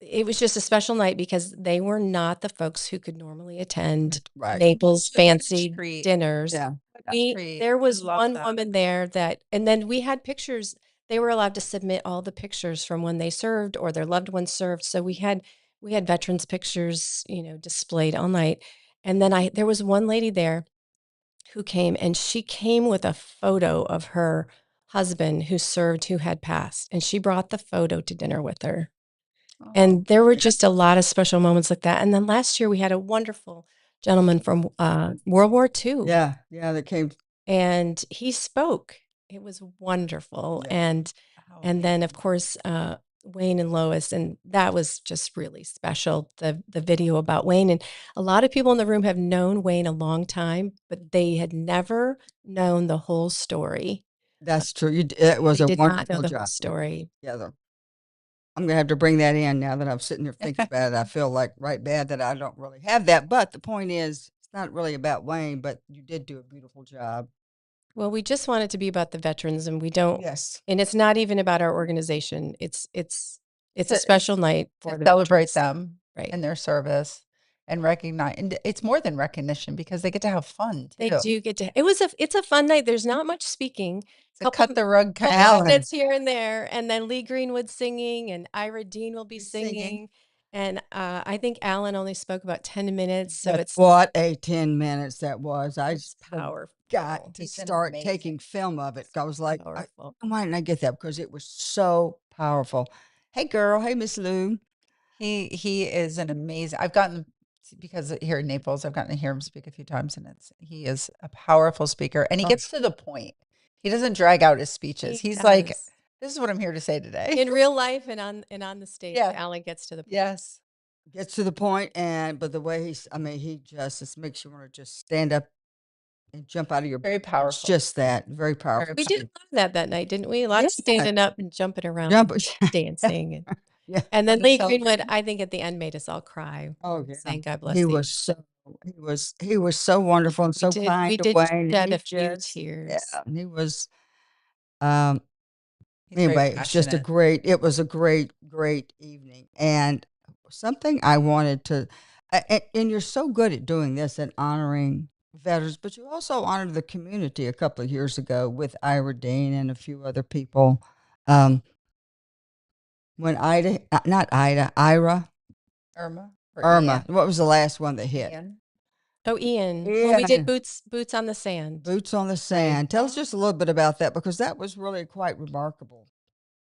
it was just a special night because they were not the folks who could normally attend Naples fancy dinners. Yeah. There was one woman there and then we had pictures. They were allowed to submit all the pictures from when they served or their loved ones served. So we had veterans pictures, displayed all night. And then there was one lady there who came, and she came with a photo of her husband who served, who had passed. And she brought the photo to dinner with her. And there were just a lot of special moments like that. And then last year we had a wonderful gentleman from World War II. Yeah, that came. And he spoke. It was wonderful. Yeah. And then, of course, Wayne and Lois, and that was just really special, the video about Wayne. And a lot of people in the room have known Wayne a long time, but they had never known the whole story. That's true. It was a wonderful job. Story. Yeah, I'm going to have to bring that in now that I'm sitting here thinking about it. I feel like right bad that I don't really have that. But the point is, it's not really about Wayne, but you did do a beautiful job. Well, we just want it to be about the veterans, and we don't. Yes. And it's not even about our organization. It's a special night for to celebrate veterans. them and their service and recognize. And it's more than recognition because they get to have fun too. They do get to. It's a fun night. There's not much speaking. Cut the rug kind of minutes here and there, and then Lee Greenwood singing, and Ira Dean will be singing. And I think Alan only spoke about 10 minutes, so But it's what a 10 minutes that was. I it's powerful. got to He's an start taking amazing film of it. I was like, Powerful. why didn't I get that? Because it was so powerful. Hey, girl. Hey, Miss Lou. He is an amazing. I've gotten because here in Naples, I've gotten to hear him speak a few times, and he is a powerful speaker, and he Oh, gets to the point. He doesn't drag out his speeches. He He's like, does. "This is what I'm here to say today." In real life and on the stage, Yeah. Alan gets to the point. Yes. gets to the point, but the way he just makes you want to just stand up and jump out of your Very bed. It's powerful. just that very powerful. Very We powerful. did a lot of that night, didn't we? A lot Yeah. of standing up and jumping around, Jump. dancing, Yeah. and then The Lee Greenwood, celebration. I think at the end made us all cry, Oh yeah. saying "God bless He the." was so wonderful and so kind We to did Wayne. shed He a few just tears. he was um He's very anyway, passionate. it was a great evening. And something I wanted to and you're so good at doing this and honoring veterans, but you also honored the community a couple of years ago with Ira Dean and a few other people. Um, when not Ida, Ira, Irma or Irma, Ian. what was the last one that hit? Ian. Oh, Ian. Well, we did Yeah, boots on the sand. Boots on the Right. Sand. Tell us just a little bit about that because that was really quite remarkable.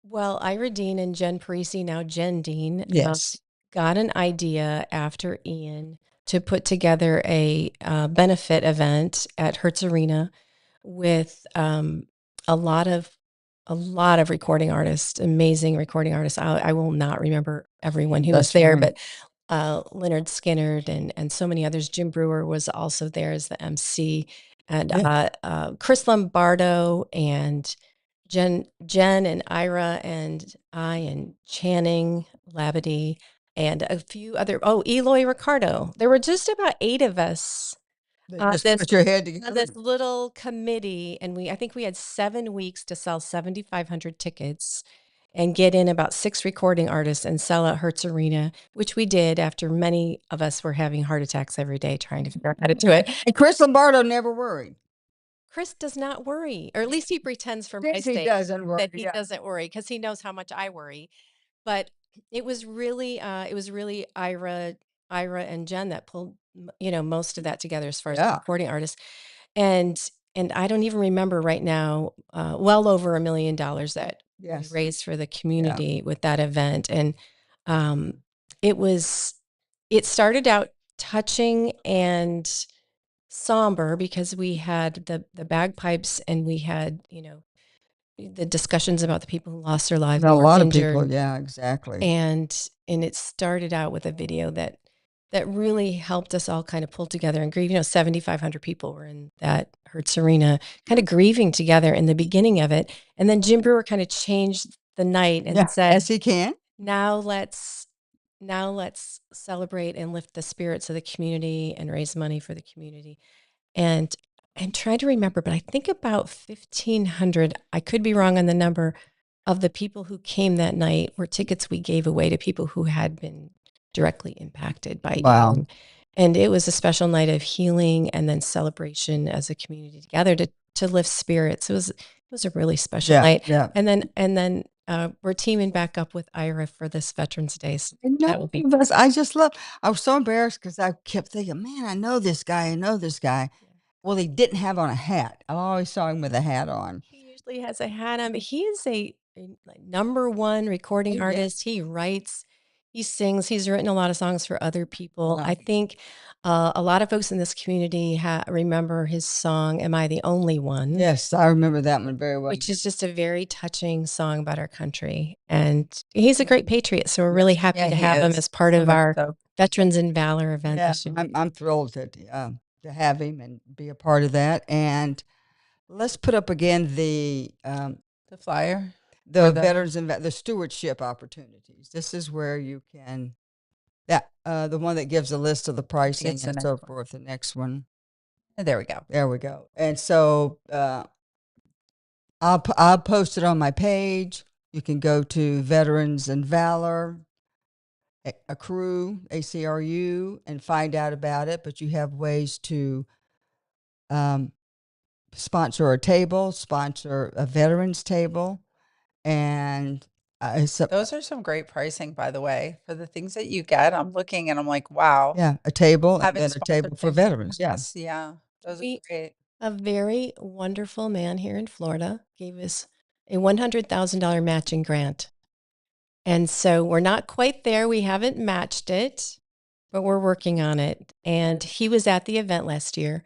Well, Ira Dean and Jen Parisi, now Jen Dean, Yes. got an idea after Ian to put together a benefit event at Hertz Arena with a lot of recording artists, amazing recording artists. I will not remember everyone who was That's there, fine. but Leonard Skinnard and so many others. Jim Brewer was also there as the MC, and Yeah. Chris Lombardo and Jen and Ira and I and Channing Labadie and a few other. Oh, Eloy Ricardo. There were just about 8 of us Just this put your head on together. this little committee, and I think we had 7 weeks to sell 7,500 tickets and get in about 6 recording artists and sell out Hertz Arena, which we did after many of us were having heart attacks every day trying to figure out how to do it. And Chris Lombardo never worried. Chris does not worry, or at least he pretends for my Yes, he sake doesn't worry. that he Yeah. doesn't worry because he knows how much I worry. But it was really Ira and Jen that pulled most of that together as far as the Yeah. recording artists. And I don't even remember right now, well over $1 million that we Yes. raised for the Yeah. community with that event. And um, it was it started out touching and somber because we had the bagpipes and we had the discussions about the people who lost their lives A and were lot of injured, people. Yeah, exactly. and it started out with a video that really helped us all kind of pull together and grieve. 7,500 people were in that Hertz Arena, kind of grieving together in the beginning of it, and then Jim Brewer kind of changed the night and Yeah. said, As he can. "Now let's celebrate and lift the spirits of the community and raise money for the community." And I'm trying to remember, but I think about 1,500. I could be wrong on the number of the people who came that night were tickets we gave away to people who had been directly impacted by Wow. Ian. And it was a special night of healing and then celebration as a community together to lift spirits. It was a really special Yeah. night. Yeah. And then we're teaming back up with Ira for this Veterans Day. So And that will be I was so embarrassed because I kept thinking, man, I know this guy. I know this guy. Well, he didn't have on a hat. I always saw him with a hat on. He usually has a hat on, but he is a like, number one recording Yeah. artist. He writes, he sings, he's written a lot of songs for other people. Wow. I think a lot of folks in this community remember his song, Am I the Only One? Yes, I remember that one very well. Which is just a very touching song about our country. And he's a great patriot. So we're really happy Yeah, to he have him is. as part So of much our so. Veterans in Valor event Yeah, this year. I'm thrilled to have him and be a part of that. And let's put up again the The flyer. Or the veterans and the stewardship opportunities. This is where you can the one that gives a list of the pricing it's the and next so one. forth. The next one. There we go. There we go. And so I'll post it on my page. You can go to Veterans and Valor, ACRU, and find out about it. But you have ways to sponsor a table, sponsor a veterans table, and So, Those are some great pricing, by the way, for the things that you get. I'm looking and I'm like, wow. yeah, a table and Having then a sponsored table for things like veterans. Yeah. this, yeah, those are We great. A very wonderful man here in Florida gave us a $100,000 matching grant. And so we're not quite there. We haven't matched it, but we're working on it. And he was at the event last year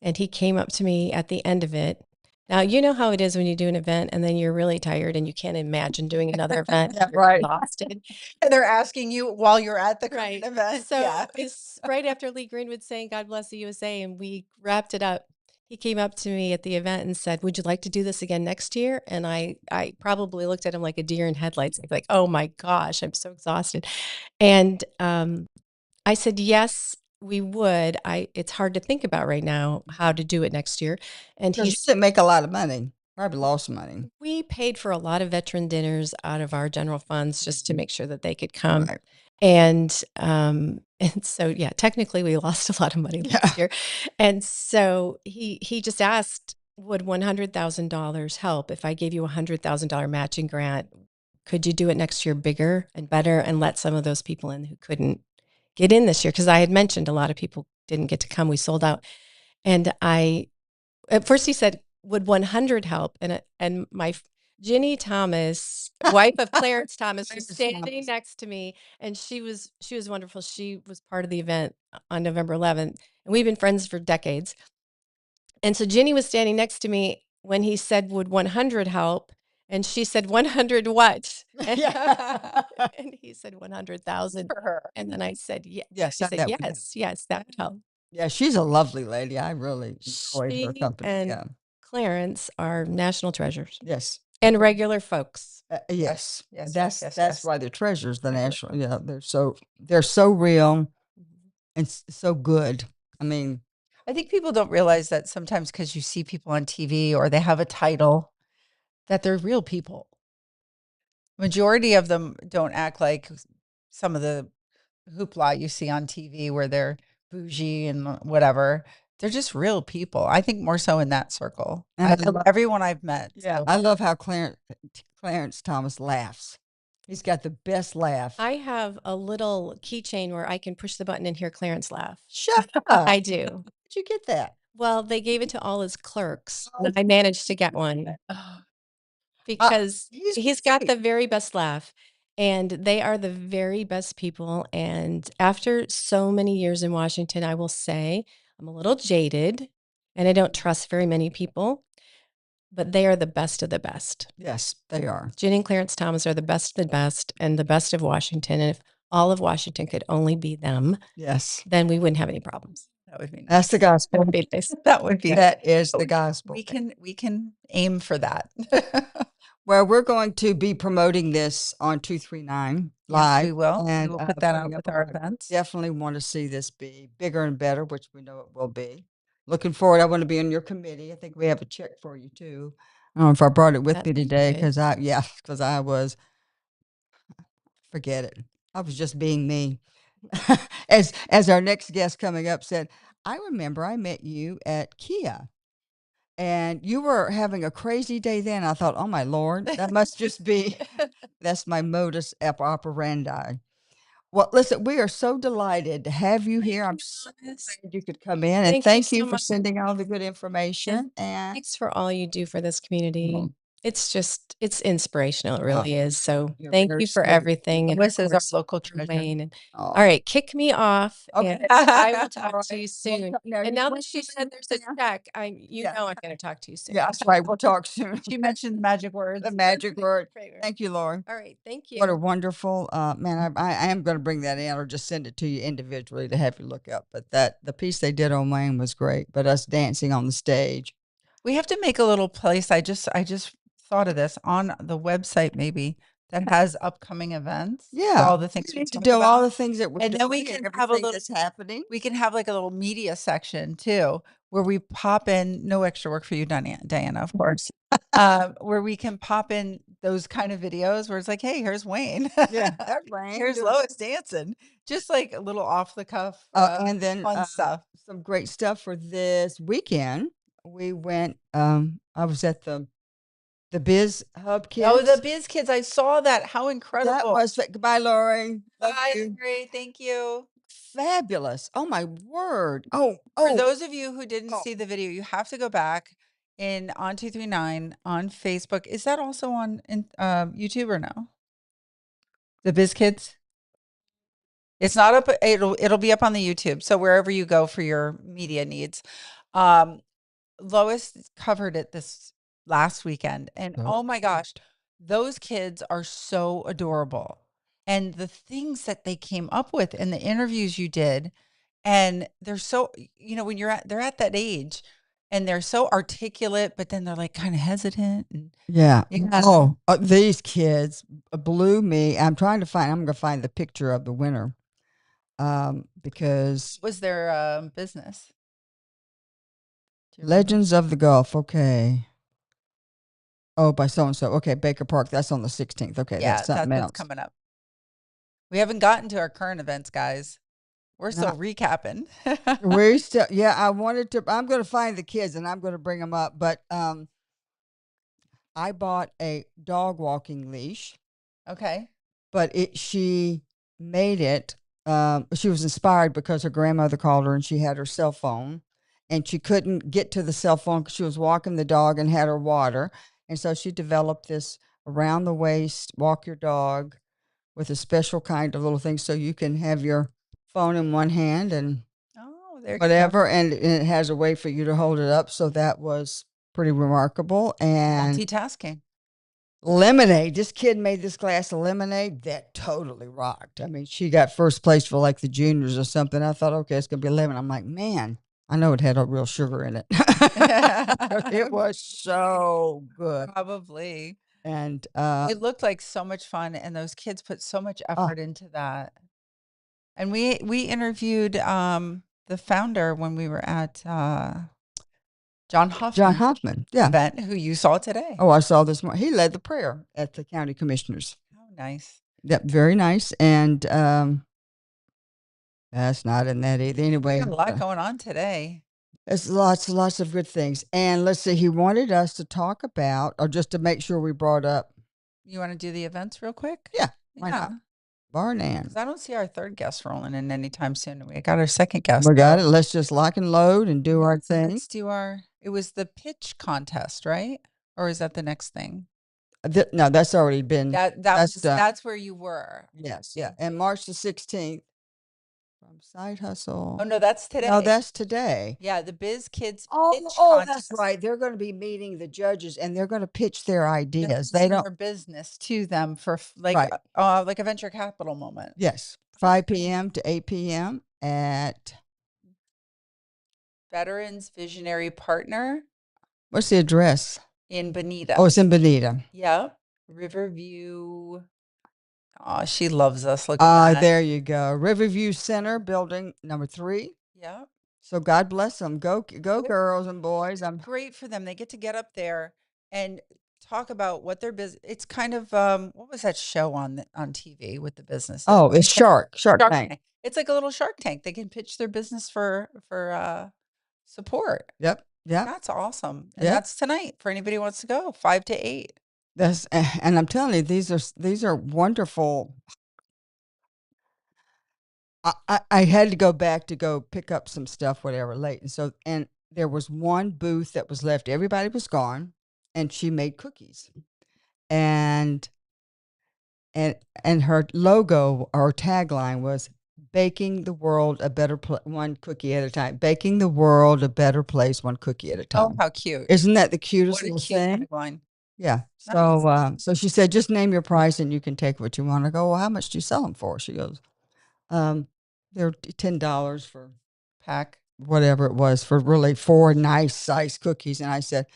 and he came up to me at the end of it. Now, you know how it is when you do an event and then you're really tired and you can't imagine doing another event. Yeah, You're right. exhausted. And they're asking you while you're at the Right. current event. So Yeah. it's right after Lee Greenwood saying, God bless the USA, and we wrapped it up. He came up to me at the event and said, would you like to do this again next year? And I probably looked at him like a deer in headlights, like, oh my gosh, I'm so exhausted. And I said, yes, we would. It's hard to think about right now how to do it next year. And Because you didn't make a lot of money. Probably lost money. we paid for a lot of veteran dinners out of our general funds just to make sure that they could come. Right. And so, yeah, technically we lost a lot of money last year. And so he just asked, would $100,000 help if I gave you $100,000 matching grant? Could you do it next year bigger and better and let some of those people in who couldn't get in this year? Because I had mentioned a lot of people didn't get to come. We sold out. And at first he said, would 100 help? And my Ginny Thomas, wife of Clarence Thomas, was standing next to me, and she was wonderful. She was part of the event on November 11th, and we've been friends for decades. And so Ginny was standing next to me when he said, would 100 help? And she said, 100 what? Yeah. And he said, 100,000 For her. And then I said, yeah. Yes, She said, that would help. yes, that would help. Yeah, she's a lovely lady. I really enjoyed her She company. and Yeah. Clarence are national treasures Yes. and regular folks. Yes. Yes, That's yes. why they're treasures, the Regular national. Yeah, they're so real and so good. I mean, I think people don't realize that sometimes because you see people on TV or they have a title, that they're real people. Majority of them don't act like some of the hoopla you see on TV where they're bougie and whatever. They're just real people. I think more so in that circle. And I love everyone I've met. yeah, So I love how Clarence Thomas laughs. He's got the best laugh. I have a little keychain where I can push the button and hear Clarence laugh. Shut up. I do. Did you get that? Well, they gave it to all his clerks, and I managed to get one because he's got great. the very best laugh, and they are the very best people. And after so many years in Washington, I will say I'm a little jaded, and I don't trust very many people, but they are the best of the best. Yes, they are. Ginny and Clarence Thomas are the best of the best and the best of Washington. And if all of Washington could only be them, Yes. then we wouldn't have any problems. that would be nice. That's the gospel. That would be nice. That would be That is the gospel. we can aim for that. Well, we're going to be promoting this on 239 live. We will. And We will put that out coming up with our on- events. Definitely want to see this be bigger and better, which we know it will be. Looking forward. I want to be on your committee. I think we have a check for you too. I don't know if I brought it with That me would be today good. because I was, forget it. I was just being me. As our next guest coming up said, I remember I met you at Kia. And you were having a crazy day then. I thought, oh my Lord, that must just be, that's my modus operandi. Well, listen, we are so delighted to have you here. I'm so glad you could come in, and Thank you thank you so for much. sending all the good information. And Thanks for all you do for this community. Mhm. It's inspirational. It really is. So You're thank very you for sweet. everything. And of This is our course, local treasure. Wayne. And, Oh. all right, kick me off. Okay. And I will talk All to you right. soon. Now, And you now want that she to said there's a yeah. check, Yeah. know I'm going to talk to you soon. Yeah, that's right. We'll talk soon. She mentioned magic words. The magic word. Right, right. Thank you, Lauren. All right, thank you. What a wonderful man! I am going to bring that in, or just send it to you individually to have you look up. But the piece they did on Wayne was great. But us dancing on the stage, We have to make a little place. I just thought of this on the website maybe that has upcoming events. for yeah, all the things we we need to talked do all about. the things that we're And then we doing can and have a everything little that's happening. We can have like a little media section too, where we pop in, no extra work for you, Diana, of course, where we can pop in those kind of videos where it's like, hey, here's Wayne. Yeah, that's Wayne. Here's Lois dancing. Just like a little off the cuff And then fun stuff. some great stuff for this weekend. We went. I was at the The Biz Hub Oh, kids. the Biz Kids. I saw that. How That incredible. was goodbye, Laurien. Love Bye, you. Larry. Thank you. Fabulous. Oh my word. Oh, For oh, those of you who didn't oh. see the video, you have to go back in on 239 on Facebook. Is that also on YouTube or no? The Biz Kids? It's not up. It'll be up on the YouTube. So wherever you go for your media needs. Um, Lois covered it this last weekend, and So oh my gosh, those kids are so adorable. And the things that they came up with in the interviews you did, and they're so, when they're at that age and they're so articulate, but then they're like kind of hesitant. And yeah. yeah. Oh, these kids blew me. I'm going to find the picture of the winner. Because Was their business? Do you remember? Legends of the Gulf. Okay. Oh, by so and so. Okay, Baker Park. That's on the 16th. Okay, Yeah, that's something that's else. coming up. We haven't gotten to our current events, guys. We're still recapping. We still, yeah. I'm going to find the kids and I'm going to bring them up. But I bought a dog walking leash. Okay. But she made it. She was inspired because her grandmother called her and she had her cell phone, and she couldn't get to the cell phone because she was walking the dog and had her water, and so she developed this around the waist walk your dog with a special kind of little thing so you can have your phone in one hand and Oh, there you go. whatever, and it has a way for you to hold it up. So that was pretty remarkable. And Multitasking. lemonade. This kid made this glass of lemonade that totally rocked. I mean, she got first place for like the juniors or something. I thought, okay, it's gonna be lemon. I'm like, man, I know it had a real sugar in it. It was so good. Probably. And It looked like so much fun, and those kids put so much oh, effort into that. And we interviewed the founder when we were at John John Hoffman's Hoffman, yeah. event, who you saw today. Oh, I saw this morning. He led the prayer at the county commissioners. Oh, nice. Yep, very nice. And that's not in that either. We Anyway, got a lot going on today. there's lots of good things. And let's see, he wanted us to talk about, or just to make sure we brought up. You want to do the events real quick? Yeah, why not? Barnan. Because I don't see our third guest rolling in anytime soon. We got our second guest. We got it. Let's just lock and load and do our thing. Let's do it was the pitch contest, right? Or is that the next thing? No, that's already been. That's where you were. Yes, yeah. And March the 16th from Side Hustle. Oh, no, that's today. No, that's today. Yeah, the Biz Kids pitch contest. That's right. They're going to be meeting the judges and they're going to pitch their ideas. They Their don't business to them for like Right. like a venture capital moment. Yes, 5 p.m. to 8 p.m. at Veterans Visionary Partner what's the address? in Bonita. Oh, it's in Bonita. Yeah, Riverview. Oh, she loves us. Look at that. There you go. Riverview Center, building number 3. Yeah. So God bless them. Go girls and boys. I'm Great for them. They get to get up there and talk about what their business. It's kind of what was that show on TV with the business? Oh, it's Shark Tank. It's like a little Shark Tank. They can pitch their business for support. Yep. That's awesome. And that's tonight for anybody who wants to go, 5 to 8. And I'm telling you, these are wonderful. I had to go back to go pick up some stuff, whatever, late. And there was one booth that was left. Everybody was gone, and she made cookies. And her logo or tagline was baking the world a better one cookie at a time. Baking the world a better place, one cookie at a time. Oh, how cute. Isn't that the cutest What a little cute thing? tagline. Yeah. Nice. So she said, just name your price and you can take what you want. I go, well, how much do you sell them for? She goes, they're $10 for Pack. whatever it was for really 4 nice size cookies. And I said,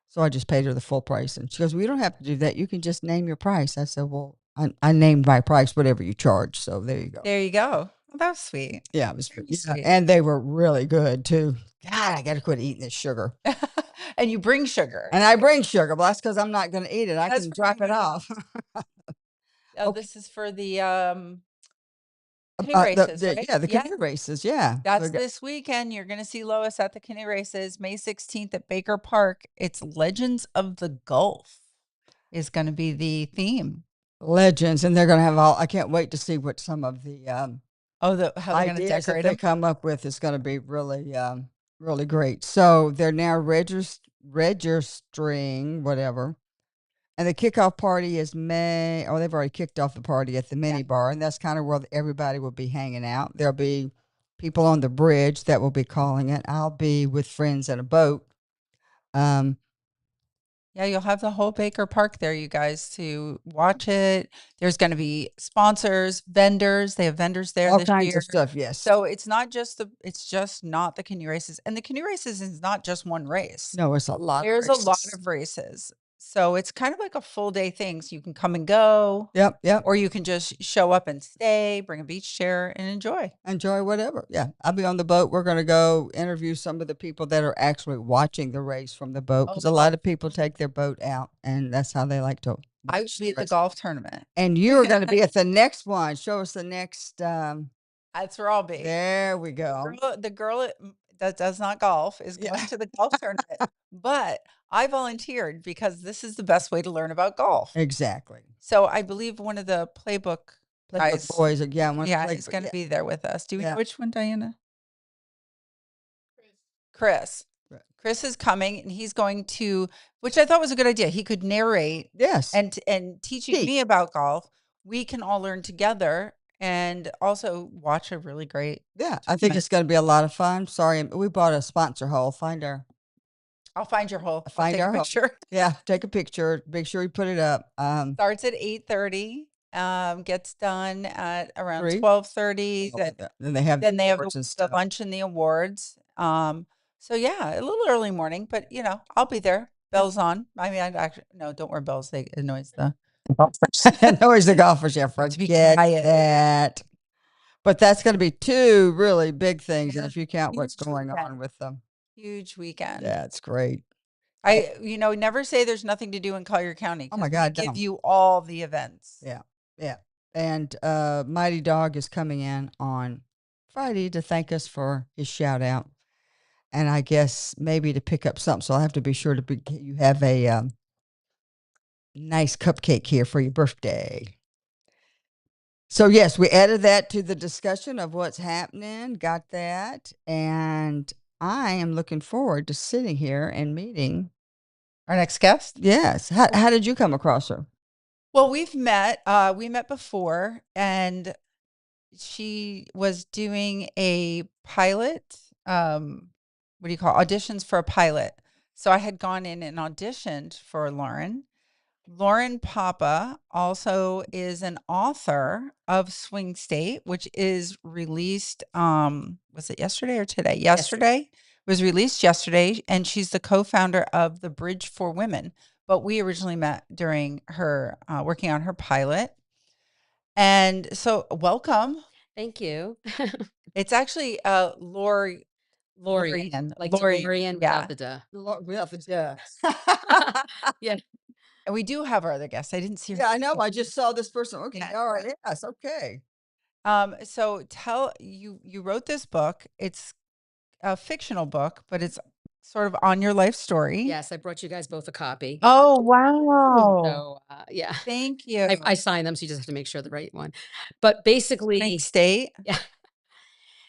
so I just paid her the full price. And she goes, well, you don't have to do that. You can just name your price. I said, well, I named my price, whatever you charge. So there you go. There you go. Well, that was sweet. Yeah, it was pretty sweet. And they were really good too. God, I got to quit eating this sugar. And you bring sugar. And I bring sugar, but that's because I'm not going to eat it. I can drop it off. This is for the canoe races, right? Yeah, the canoe races. Yeah. That's this weekend. You're going to see Lois at the canoe races, May 16th at Baker Park. It's Legends of the Gulf. is going to be the theme. Legends, and they're going to have all. I can't wait to see what some of the How they're going to ideas that decorate they them. come up with is going to be really, really great. So they're now registering whatever, and the kickoff party is May. Oh, they've already kicked off the party at the mini bar, and that's kind of where everybody will be hanging out. There'll be people on the bridge that will be calling it. I'll be with friends in a boat. Yeah, you'll have the whole Baker Park there, you guys, to watch it. There's going to be sponsors, vendors. They have vendors there All this kinds year. of stuff. Yes. So it's just not the canoe races. And the canoe races is not just one race. No, it's a lot. There's a lot of races. So it's kind of like a full day thing. So you can come and go. Yep. Or you can just show up and stay, bring a beach chair and enjoy. Enjoy whatever. Yeah. I'll be on the boat. We're going to go interview some of the people that are actually watching the race from the boat, because a lot of people take their boat out, and that's how they like to. I would be at the golf tournament. And you're going to be at the next one. Show us the next. That's where I'll be. There we go. The girl that does not golf is going to the golf tournament. But I volunteered because this is the best way to learn about golf. Exactly. So I believe one of the playbook guys, boys, is going to be there with us. Do we know which one, Diana? Chris. Chris is coming, and he's going to, which I thought was a good idea. He could narrate, and teaching me about golf. We can all learn together, and also watch a really great. Yeah, I think it's going to be a lot of fun. Sorry, we bought a sponsor hole. I'll find your hole. Find our picture. Hole. Yeah, take a picture. Make sure you put it up. Starts at 8:30. Gets done at around 12:30. Then they have the lunch and the awards. So yeah, a little early morning, but I'll be there. Bells on. I mean, no, don't wear bells. They annoys the golfers. Annoys the golfers. Yeah, forget that. But that's going to be two really big things, and if you count what's going on with them, huge weekend. Yeah, it's great. I never say there's nothing to do in Collier County. Oh my God, give you all the events. Yeah. And Mighty Dog is coming in on Friday to thank us for his shout out. And I guess maybe to pick up something. So I'll have to be sure you have a nice cupcake here for your birthday. So yes, we added that to the discussion of what's happening. Got that. And I am looking forward to sitting here and meeting our next guest. Yes. How did you come across her? Well, we've met. We met before, and she was doing a pilot. What do you call auditions for a pilot? So I had gone in and auditioned for Laurien. Laurien Papa also is an author of Swing State, which is released. Was it yesterday or today? Yesterday. It was released yesterday, and she's the co-founder of the Bridge for Women. But we originally met during her working on her pilot. And so welcome. Thank you. It's actually Laurien. Like Laurien without the duh. Without the duh. Yeah. And we do have our other guests. I didn't see her. Yeah, I know. I just saw this person. Okay. Yeah. All right. Yes. Okay. So you wrote this book. It's a fictional book, but it's sort of on your life story. Yes, I brought you guys both a copy. Oh, wow. So, yeah. Thank you. I signed them, so you just have to make sure the right one. But basically... Swing State. Yeah.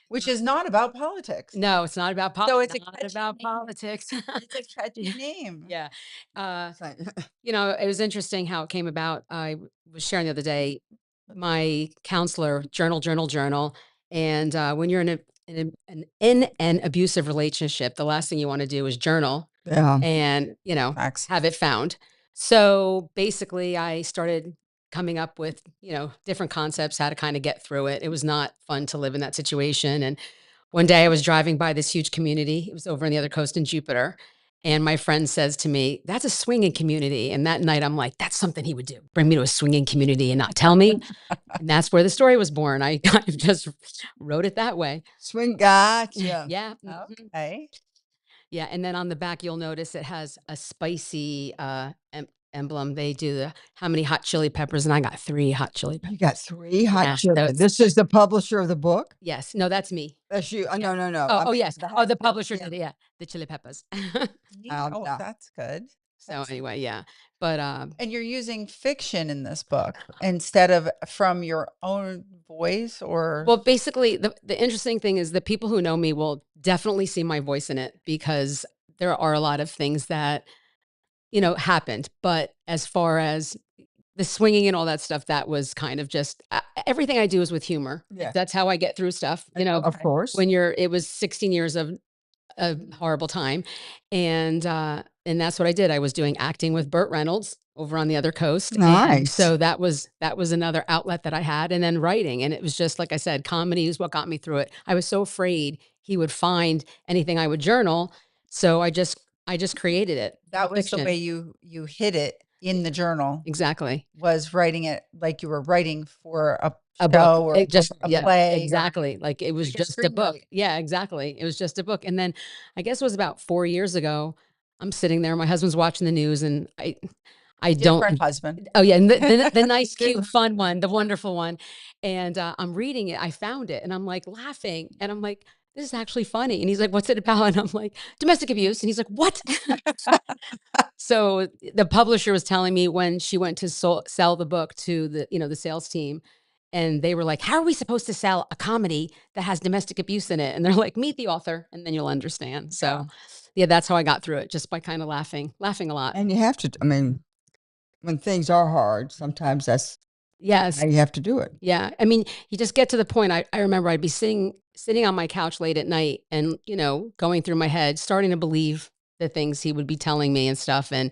Which is not about politics. No, it's not about politics. So it's not about politics. It's a catchy name. Yeah. It was interesting how it came about. I was sharing the other day, my counselor, journal. And when you're in an abusive relationship, the last thing you want to do is journal and, have it found. So basically I started coming up with, different concepts, how to kind of get through it. It was not fun to live in that situation. And one day I was driving by this huge community. It was over on the other coast in Jupiter. And my friend says to me, that's a swinging community. And that night I'm like, that's something he would do. Bring me to a swinging community and not tell me. And that's where the story was born. I kind of just wrote it that way. Swing, gotcha. Yeah. Okay. Yeah. And then on the back, you'll notice it has a spicy emblem. They do how many hot chili peppers, and I got 3 hot chili peppers. You got 3 hot chili. This is the publisher of the book? Yes. No, that's me. That's you. No. Oh, yes. The publisher did it. Yeah. The chili peppers. Oh, that's good. So anyway, yeah. But And you're using fiction in this book instead of from your own voice or well, basically, the interesting thing is the people who know me will definitely see my voice in it because there are a lot of things that, happened. But as far as the swinging and all that stuff, that was kind of just everything I do is with humor. Yeah. That's how I get through stuff. Of course. When it was 16 years of a horrible time. And that's what I did. I was doing acting with Burt Reynolds over on the other coast. And Nice. so that was another outlet that I had. And then writing. And it was just, like I said, comedy is what got me through it. I was so afraid he would find anything I would journal. So I just created it. that was the Fiction. way you hid it in the journal, Exactly. was writing it like you were writing for a A show book. or It just a yeah, play. exactly. Like it was Like a just a book. screenwriting. Yeah, exactly. It was just a book. And then I guess it was about 4 years ago. I'm sitting there. My husband's watching the news, and I don't. Different husband. Oh yeah, and the nice, cute, fun one, the wonderful one. And I'm reading it. I found it, and I'm like laughing, and I'm like, "This is actually funny." And he's like, "What's it about?" And I'm like, "Domestic abuse." And he's like, "What?" So the publisher was telling me when she went to sell the book to the sales team, and they were like, "How are we supposed to sell a comedy that has domestic abuse in it?" And they're like, "Meet the author, and then you'll understand." So, yeah, that's how I got through it, just by kind of laughing a lot. And you have to, I mean, when things are hard, sometimes that's Yes. how you have to do it. Yeah. I mean, you just get to the point. I remember I'd be sitting on my couch late at night and, going through my head, starting to believe the things he would be telling me and stuff. And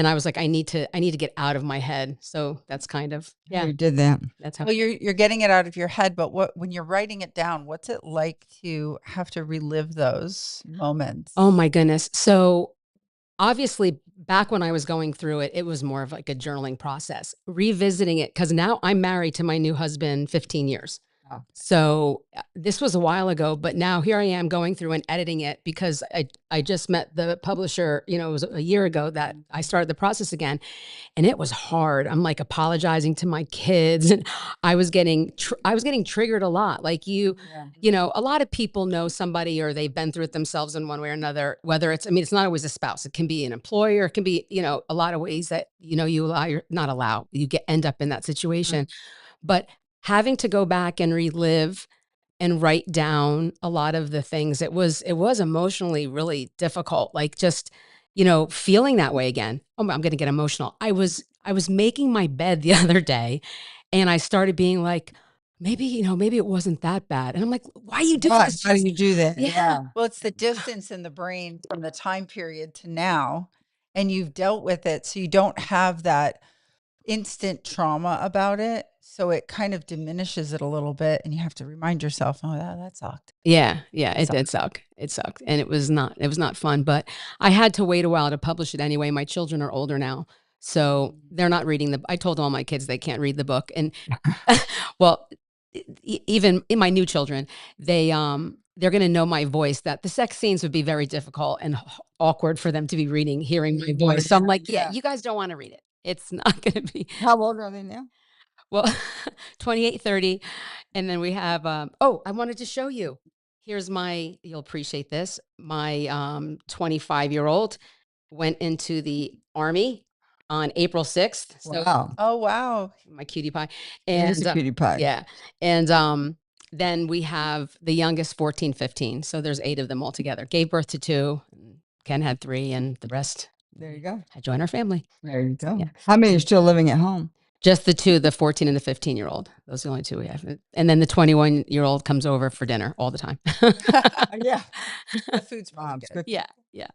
I was like, I need to get out of my head. So that's kind of, Yeah. yeah, You did that. that's how. Well, you're getting it out of your head, but when you're writing it down, what's it like to have to relive those moments? Oh my goodness. So obviously back when I was going through it, it was more of like a journaling process, revisiting it. Cause now I'm married to my new husband 15 years. Oh. So this was a while ago, but now here I am going through and editing it because I just met the publisher, it was a year ago that I started the process again, and it was hard. I'm like apologizing to my kids, and I was getting triggered a lot. Like a lot of people know somebody or they've been through it themselves in one way or another, whether it's, it's not always a spouse. It can be an employer. It can be, a lot of ways that, you end up in that situation. But having to go back and relive and write down a lot of the things, it was emotionally really difficult. Like just, feeling that way again. Oh, I'm going to get emotional. I was making my bed the other day, and I started being like, maybe it wasn't that bad. And I'm like, why you do this? How do you do that? Yeah. Well, it's the distance in the brain from the time period to now, and you've dealt with it, so you don't have that instant trauma about it. So it kind of diminishes it a little bit, and you have to remind yourself, oh, that sucked. Yeah. It did suck. It sucked. And it was not fun, but I had to wait a while to publish it anyway. My children are older now, so they're not reading I told all my kids they can't read the book. And well, even in my new children, they're going to know my voice, that the sex scenes would be very difficult and awkward for them to be hearing my voice. So I'm like, yeah, you guys don't want to read it. It's not going to be. How old are they now? Well, 28, 30. And then we have, I wanted to show you. Here's you'll appreciate this. My 25-year-old went into the Army on April 6th. So, Wow. Oh, wow. my cutie pie. And And a cutie pie. yeah. And then we have the youngest 14, 15. So there's 8 of them all together. Gave birth to 2. Ken had 3, and the rest. There you go. I joined our family. There you go. Yeah. How many are still living at home? Just the 2, the 14 and the 15-year-old. Those are the only 2 we have. And then the 21-year-old comes over for dinner all the time. Yeah. The food's probably Mom's good. good. Yeah.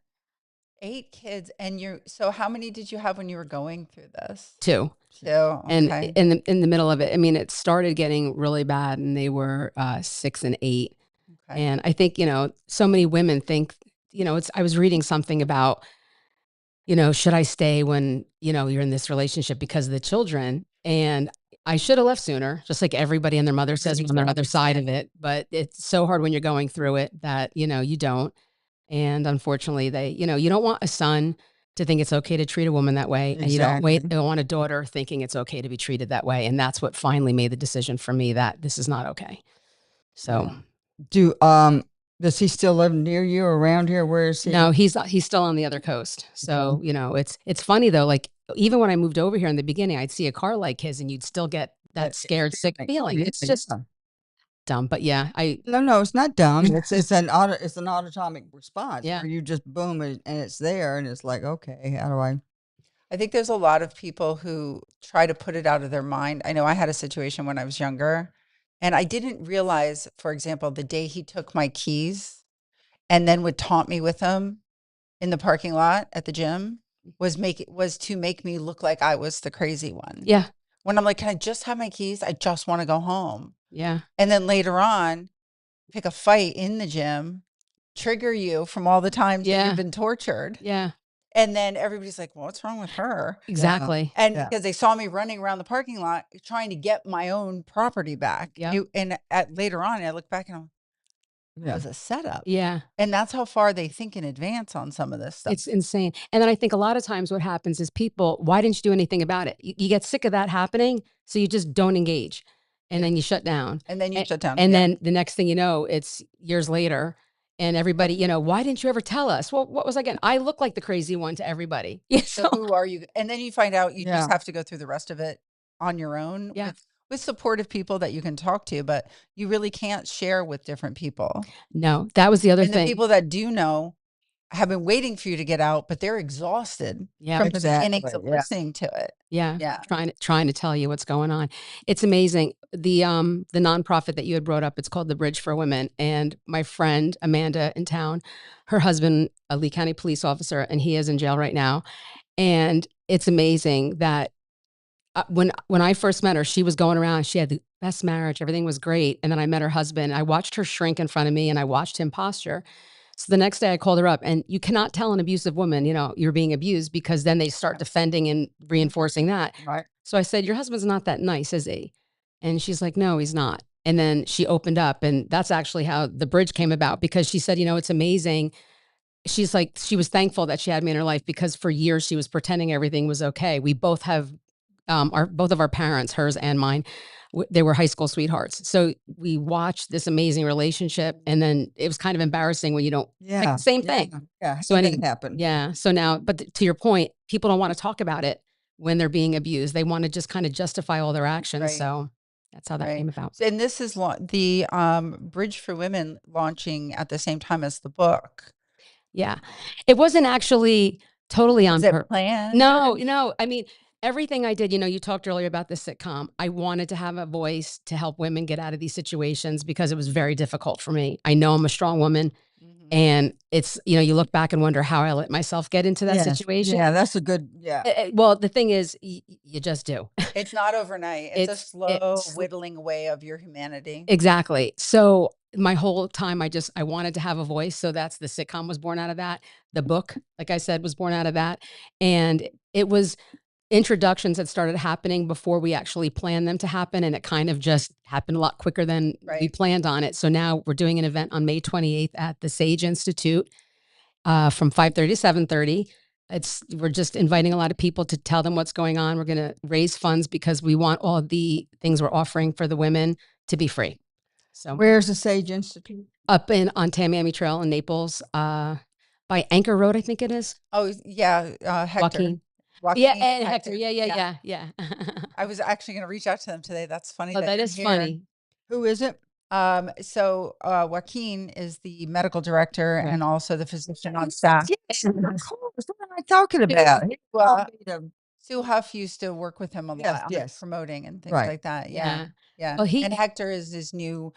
8 kids, and so how many did you have when you were going through this? 2. 2. Okay. And in the middle of it, it started getting really bad, and they were 6 and 8. Okay. And I think, so many women think, I was reading something about, should I stay when, you're in this relationship because of the children? And I should have left sooner, just like everybody and their mother says on their other side of it. But it's so hard when you're going through it that, you don't. And unfortunately, you don't want a son to think it's okay to treat a woman that way. And you don't want a daughter thinking it's okay to be treated that way. And that's what finally made the decision for me that this is not okay. So Do Does he still live near you or around here? Where is he? No, he's still on the other coast. So, you know, it's funny though, like even when I moved over here in the beginning, I'd see a car like his and you'd still get that scared, sick feeling. It's just dumb. But yeah, No, it's not dumb. It's an autonomic response Yeah. where you just boom and it's there and it's like, okay, how do I? I think there's a lot of people who try to put it out of their mind. I know I had a situation when I was younger, and I didn't realize, for example, the day he took my keys and then would taunt me with them in the parking lot at the gym was to make me look like I was the crazy one. Yeah. When I'm like, can I just have my keys? I just want to go home. Yeah. And then later on, pick a fight in the gym, trigger you from all the times that Yeah. you've been tortured. Yeah. And then everybody's like, well, what's wrong with her? Exactly. And because they saw me running around the parking lot trying to get my own property back. Yep. And later on, I look back and it was a setup. Yeah. And that's how far they think in advance on some of this stuff. It's insane. And then I think a lot of times what happens is people, why didn't you do anything about it? You get sick of that happening, so you just don't engage. And then you shut down. And then you shut down. And then the next thing you know, it's years later. And everybody, you know, why didn't you ever tell us? Well, what was I getting? I look like the crazy one to everybody. So who are you? And then you find out you just have to go through the rest of it on your own with supportive people that you can talk to, but you really can't share with different people. No, that was the other and thing. The people that do know have been waiting for you to get out, but they're exhausted from the beginnings of listening to it. Yeah. Trying to tell you what's going on. It's amazing. The nonprofit that you had brought up, it's called the Bridge for Women. And my friend Amanda in town, her husband, a Lee County police officer, and he is in jail right now. And it's amazing that when I first met her, she was going around, she had the best marriage, everything was great. And then I met her husband. I watched her shrink in front of me and I watched him posture. So the next day I called her up, and you cannot tell an abusive woman, you know, you're being abused, because then they start defending and reinforcing that. Right. So I said, your husband's not that nice, is he? And she's like, no, he's not. And then she opened up, and that's actually how the Bridge came about, because she said, you know, it's amazing. She's like, she was thankful that she had me in her life, because for years she was pretending everything was okay. We both have both of our parents, hers and mine, they were high school sweethearts. So we watched this amazing relationship, and then it was kind of embarrassing when you don't, like, same thing. Yeah. So anything happened. Yeah. So now, but to your point, people don't want to talk about it when they're being abused. They want to just kind of justify all their actions. Right. So that's how that came about. And this is the Bridge for Women launching at the same time as the book. Yeah. It wasn't actually totally on purpose. Planned? No. I mean, everything I did, you know, you talked earlier about the sitcom. I wanted to have a voice to help women get out of these situations, because it was very difficult for me. I know I'm a strong woman, and it's, you know, you look back and wonder how I let myself get into that situation. Yeah, that's a good, Well, the thing is, you just do. It's not overnight. It's a slow whittling away of your humanity. Exactly. So my whole time, I wanted to have a voice. So that's the sitcom was born out of that. The book, like I said, was born out of that. And it was introductions that started happening before we actually planned them to happen. And it kind of just happened a lot quicker than we planned on it. So now we're doing an event on May 28th at the Sage Institute from 5:30 to 7:30. We're just inviting a lot of people to tell them what's going on. We're going to raise funds, because we want all of the things we're offering for the women to be free. So where's the Sage Institute? Up on Tamiami Trail in Naples, by Anchor Road, I think it is. Oh yeah, Hector. Joaquin, and Hector. Yeah. I was actually going to reach out to them today. That's funny. Oh, that is funny. Who is it? So Joaquin is the medical director and also the physician on staff. Yes, of course. What am I talking about? Sue Huff used to work with him a lot on promoting and things like that. Yeah. Well, and Hector is his new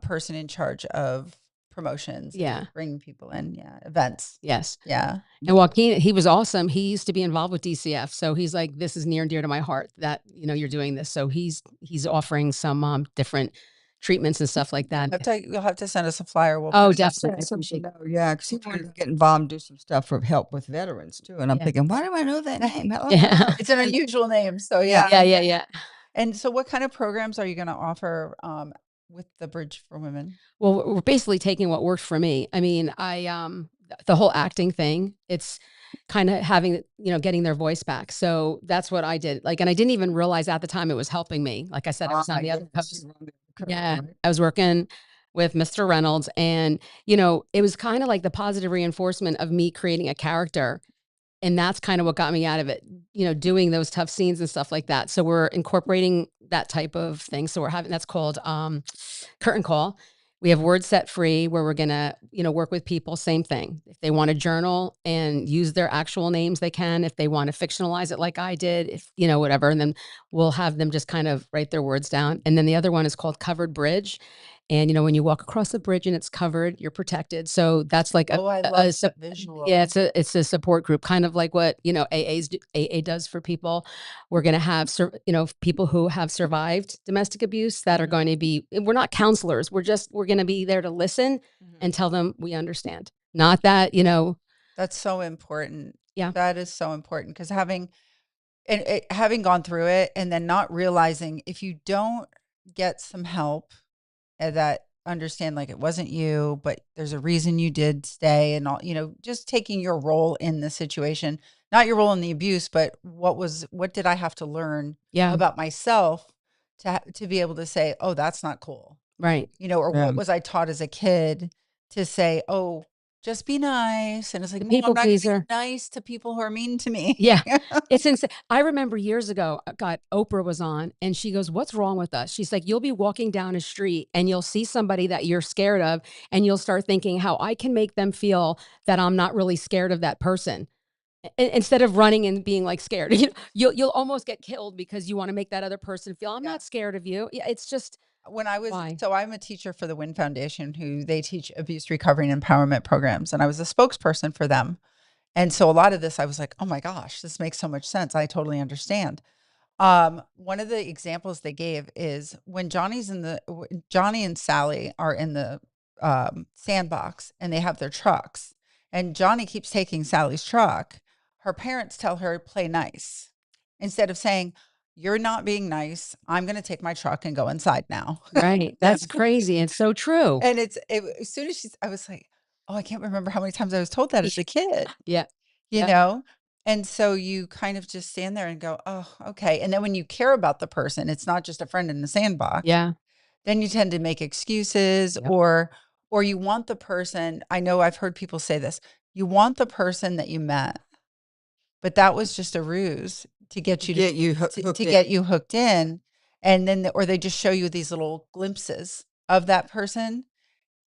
person in charge of promotions. Bringing people in. Events. Yes. Yeah. And Joaquin, he was awesome. He used to be involved with DCF. So he's like, this is near and dear to my heart that, you know, you're doing this. So he's offering some different treatments and stuff like that. You'll have to send us a flyer. We'll definitely. Yeah, because he wanted to get involved and do some stuff for help with veterans too. And I'm thinking, why do I know that name? It's an unusual name. So yeah. And so what kind of programs are you going to offer with the Bridge for Women? Well, we're basically taking what worked for me. I mean, the whole acting thing, it's kind of having, you know, getting their voice back. So that's what I did. Like, and I didn't even realize at the time it was helping me. Like I said, I was on the other coast. Yeah. I was working with Mr. Reynolds. And, it was kind of like the positive reinforcement of me creating a character. And that's kind of what got me out of it, doing those tough scenes and stuff like that. So we're incorporating that type of thing. So that's called curtain call. We have word set free where we're going to, work with people. Same thing. If they want to journal and use their actual names, they can. If they want to fictionalize it like I did, if, whatever. And then we'll have them just kind of write their words down. And then the other one is called covered bridge. And, when you walk across the bridge and it's covered, you're protected. So that's like I love that visual. Yeah, it's a support group, kind of like what, AA does for people. We're going to have, people who have survived domestic abuse that are going to be, we're not counselors. We're going to be there to listen and tell them we understand. Not that, That's so important. Yeah. That is so important because having gone through it and then not realizing if you don't get some help that understand like it wasn't you, but there's a reason you did stay and all, just taking your role in the situation, not your role in the abuse, but what did I have to learn about myself to be able to say, oh, that's not cool. Right. Or what was I taught as a kid to say, oh, just be nice. And it's like, no, I'm not going to be nice to people who are mean to me. Yeah. It's insane. I remember years ago, Oprah was on and she goes, what's wrong with us? She's like, you'll be walking down a street and you'll see somebody that you're scared of and you'll start thinking how I can make them feel that I'm not really scared of that person. Instead of running and being like scared, you'll almost get killed because you want to make that other person feel I'm not scared of you. Yeah. It's just, so I'm a teacher for the WIN Foundation who they teach abuse recovery and empowerment programs. And I was a spokesperson for them. And so a lot of this, I was like, oh my gosh, this makes so much sense. I totally understand. One of the examples they gave is when Johnny and Sally are in the sandbox and they have their trucks and Johnny keeps taking Sally's truck. Her parents tell her, play nice instead of saying, you're not being nice. I'm going to take my truck and go inside now. Right. That's crazy. It's so true. And as soon as I was like, oh, I can't remember how many times I was told that as a kid. Yeah. You know? And so you kind of just stand there and go, oh, okay. And then when you care about the person, it's not just a friend in the sandbox. Yeah. Then you tend to make excuses or you want the person. I know I've heard people say this. You want the person that you met, but that was just a ruse to get you hooked in. And then, or they just show you these little glimpses of that person.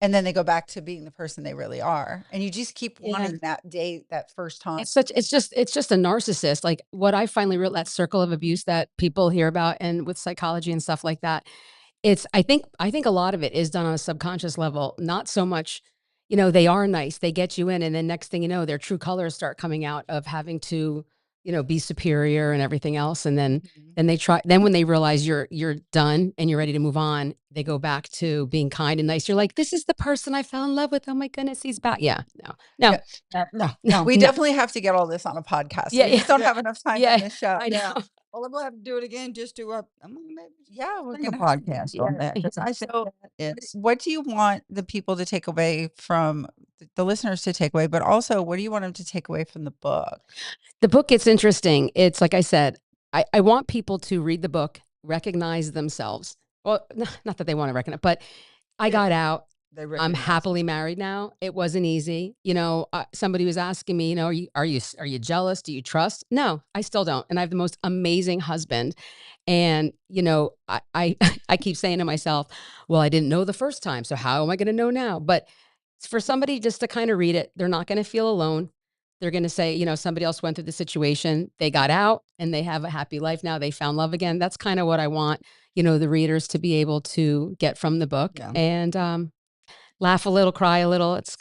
And then they go back to being the person they really are. And you just keep wanting that first time. It's just a narcissist. Like what I finally realized, that circle of abuse that people hear about and with psychology and stuff like that. I think a lot of it is done on a subconscious level, not so much, they are nice, they get you in. And then next thing you know, their true colors start coming out of having to, be superior and everything else. And then, then when they realize you're done and you're ready to move on, they go back to being kind and nice. You're like, this is the person I fell in love with. Oh my goodness, he's back. Yeah, no. We definitely have to get all this on a podcast. Yeah, we just don't have enough time on this show. I know. Well, we'll have to do it again. Just do we're going to podcast on that. What do you want the people to take away from the listeners to take away? But also, what do you want them to take away from the book? The book gets interesting. It's like I said, I want people to read the book, recognize themselves. Well, not that they want to recognize, but I got out. I'm happily married now. It wasn't easy. Somebody was asking me, are you jealous? Do you trust? No, I still don't. And I have the most amazing husband. And, I keep saying to myself, well, I didn't know the first time. So how am I going to know now? But for somebody just to kind of read it, they're not going to feel alone. They're going to say, somebody else went through the situation. They got out and they have a happy life now. They found love again. That's kind of what I want, the readers to be able to get from the book. Yeah. And, laugh a little, cry a little. It's,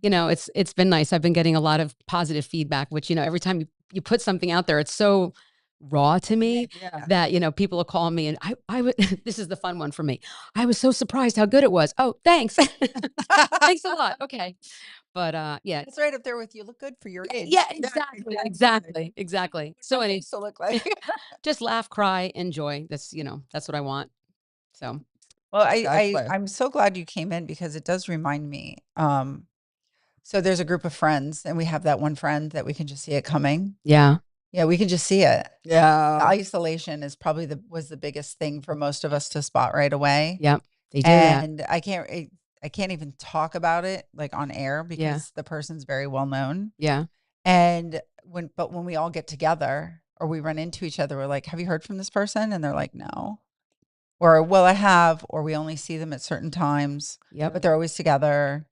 it's been nice. I've been getting a lot of positive feedback, which, every time you put something out there, it's so raw to me that, people will call me and I would, this is the fun one for me. I was so surprised how good it was. Oh, thanks. Thanks a lot. Okay. But, yeah. It's right up there with you look good for your age. Yeah, exactly. So anyway, to look like just laugh, cry, enjoy. That's, that's what I want. So. Well, I'm so glad you came in because it does remind me. So there's a group of friends and we have that one friend that we can just see it coming. Yeah. Yeah, we can just see it. Yeah. The isolation is probably was the biggest thing for most of us to spot right away. Yep. They do and that. I can't, I can't even talk about it like on air Yeah. because the person's very well known. Yeah. And when we all get together or we run into each other, we're like, have you heard from this person? And they're like, no. Or, well, I have, or we only see them at certain times, Yep. but they're always together.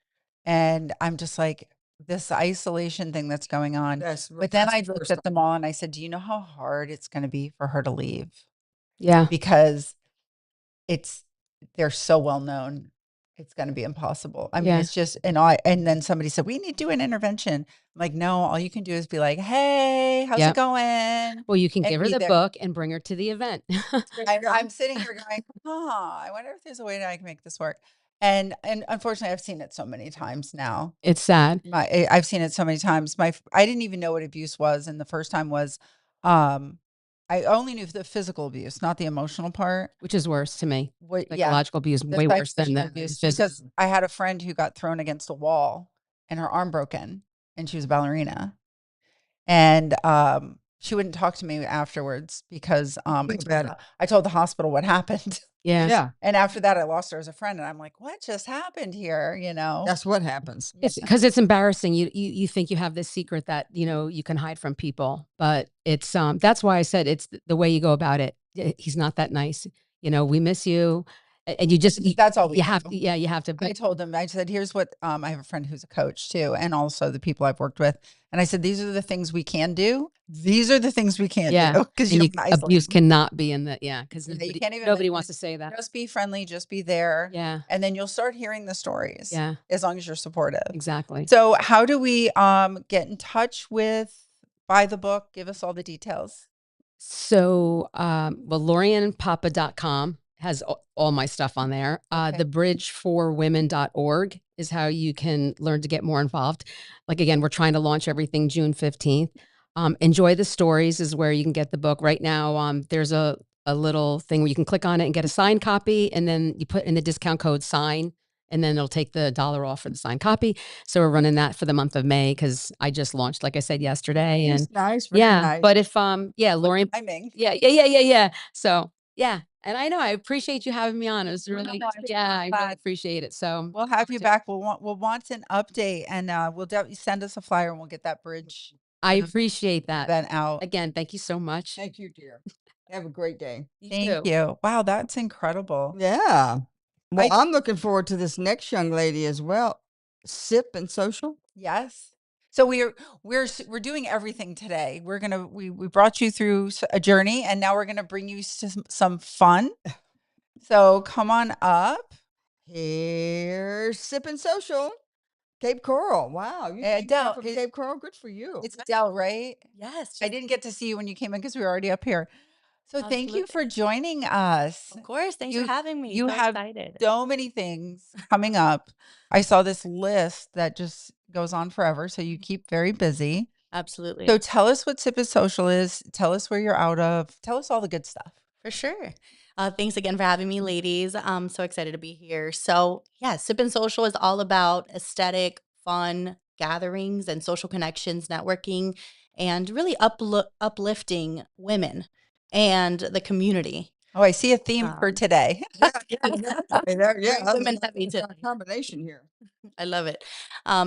And I'm just like, this isolation thing that's going on. But then I looked at them all and I said, do you know how hard it's going to be for her to leave? Yeah. Because they're so well known. It's going to be impossible. I mean, Yeah. it's just, and then somebody said, we need to do an intervention. I'm like, no, all you can do is be like, hey, how's Yep. it going? Well, you can And give her be the there. book and bring her to the event. I'm sitting here going, I wonder if there's a way that I can make this work. And unfortunately, I've seen it so many times now. It's sad. I've seen it so many times. I didn't even know what abuse was, and the first time was, I only knew the physical abuse, not the emotional part. Which is worse to me. Yeah, Psychological abuse, the way worse than psychological the abuse. physical. Because I had a friend who got thrown against a wall and her arm broken, and she was a ballerina, and she wouldn't talk to me afterwards because I told the hospital what happened. Yeah. Yeah. And after that, I lost her as a friend, and I'm like, what just happened here? You know, That's what happens. It's because it's embarrassing. You think you have this secret that, you can hide from people, but it's, that's why I said it's the way you go about it. He's not that nice. We miss you. And that's all you have to, you have to. I told him, I said, here's what, I have a friend who's a coach too. And also the people I've worked with. And I said, these are the things we can do. These are the things we can't do. Because abuse cannot be in the, because nobody wants to say that. Just be friendly, just be there. Yeah. And then you'll start hearing the stories. Yeah. As long as you're supportive. Exactly. So how do we get in touch with, buy the book? Give us all the details. So, LaurienPapa.com has all my stuff on there. Okay. thebridgeforwomen.org is how you can learn to get more involved. Like, again, we're trying to launch everything June 15th. Enjoy the Stories is where you can get the book right now. There's a little thing where you can click on it and get a signed copy, and then you put in the discount code SIGN, and then it'll take the $1 off for the signed copy. So we're running that for the month of May because I just launched, like I said, yesterday. And nice. Nice. But if Laurien, timing. Yeah. So yeah, and I know I appreciate you having me on. It was really, I really appreciate it. So we'll have you back. We'll want an update, and we'll definitely send us a flyer, and we'll get that bridge. I appreciate that. Event out again. Thank you so much. Thank you, dear. Have a great day. Thank you. Wow, that's incredible. Yeah. Well, I'm looking forward to this next young lady as well. Sip and Social. Yes. So we're doing everything today. We brought you through a journey, and now we're gonna bring you some fun. So come on up. Here's Sip and Social. Cape Coral. Wow. You came down from Cape Coral. Good for you. It's Adele, right? Yes. I didn't get to see you when you came in because we were already up here. So thank you for joining us. Of course. Thanks for having me. You so have excited. so many things coming up. I saw this list that just goes on forever. So you keep very busy. Absolutely. So tell us what Sip and Social is. Tell us where you're out of. Tell us all the good stuff. For sure. Thanks again for having me, ladies. I'm so excited to be here. So yeah, Sip and Social is all about aesthetic, fun gatherings and social connections, networking, and really uplifting women and the community. Oh, I see a theme for today. Women heavy today. Combination here. I love it.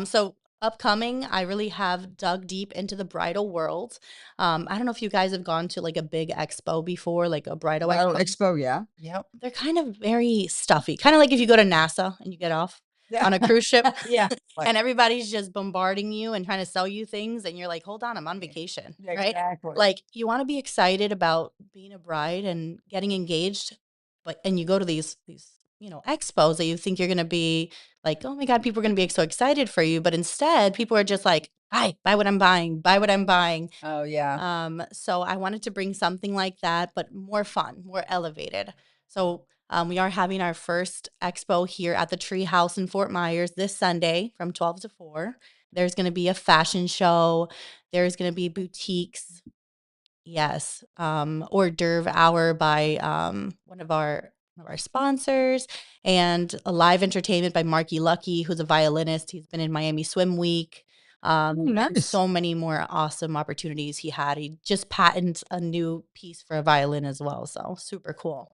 So upcoming, I really have dug deep into the bridal world. I don't know if you guys have gone to like a big expo before, like a bridal expo. Yeah. Yep. They're kind of very stuffy, kind of like if you go to NASA and you get off on a cruise ship. Yeah. And everybody's just bombarding you and trying to sell you things. And you're like, hold on, I'm on vacation. Right. Exactly. Like you want to be excited about being a bride and getting engaged, and you go to these expos that you think you're going to be like, oh my God, people are going to be so excited for you. But instead, people are just like, hi, buy what I'm buying, buy what I'm buying. Oh, yeah. So I wanted to bring something like that, but more fun, more elevated. So we are having our first expo here at the Tree House in Fort Myers this Sunday from 12 to 4. There's going to be a fashion show. There's going to be boutiques. Yes. Hors d'oeuvre hour by one of our sponsors, and a live entertainment by Marky Lucky, who's a violinist. He's been in Miami Swim Week. Nice. So many more awesome opportunities he had. He just patented a new piece for a violin as well. So super cool.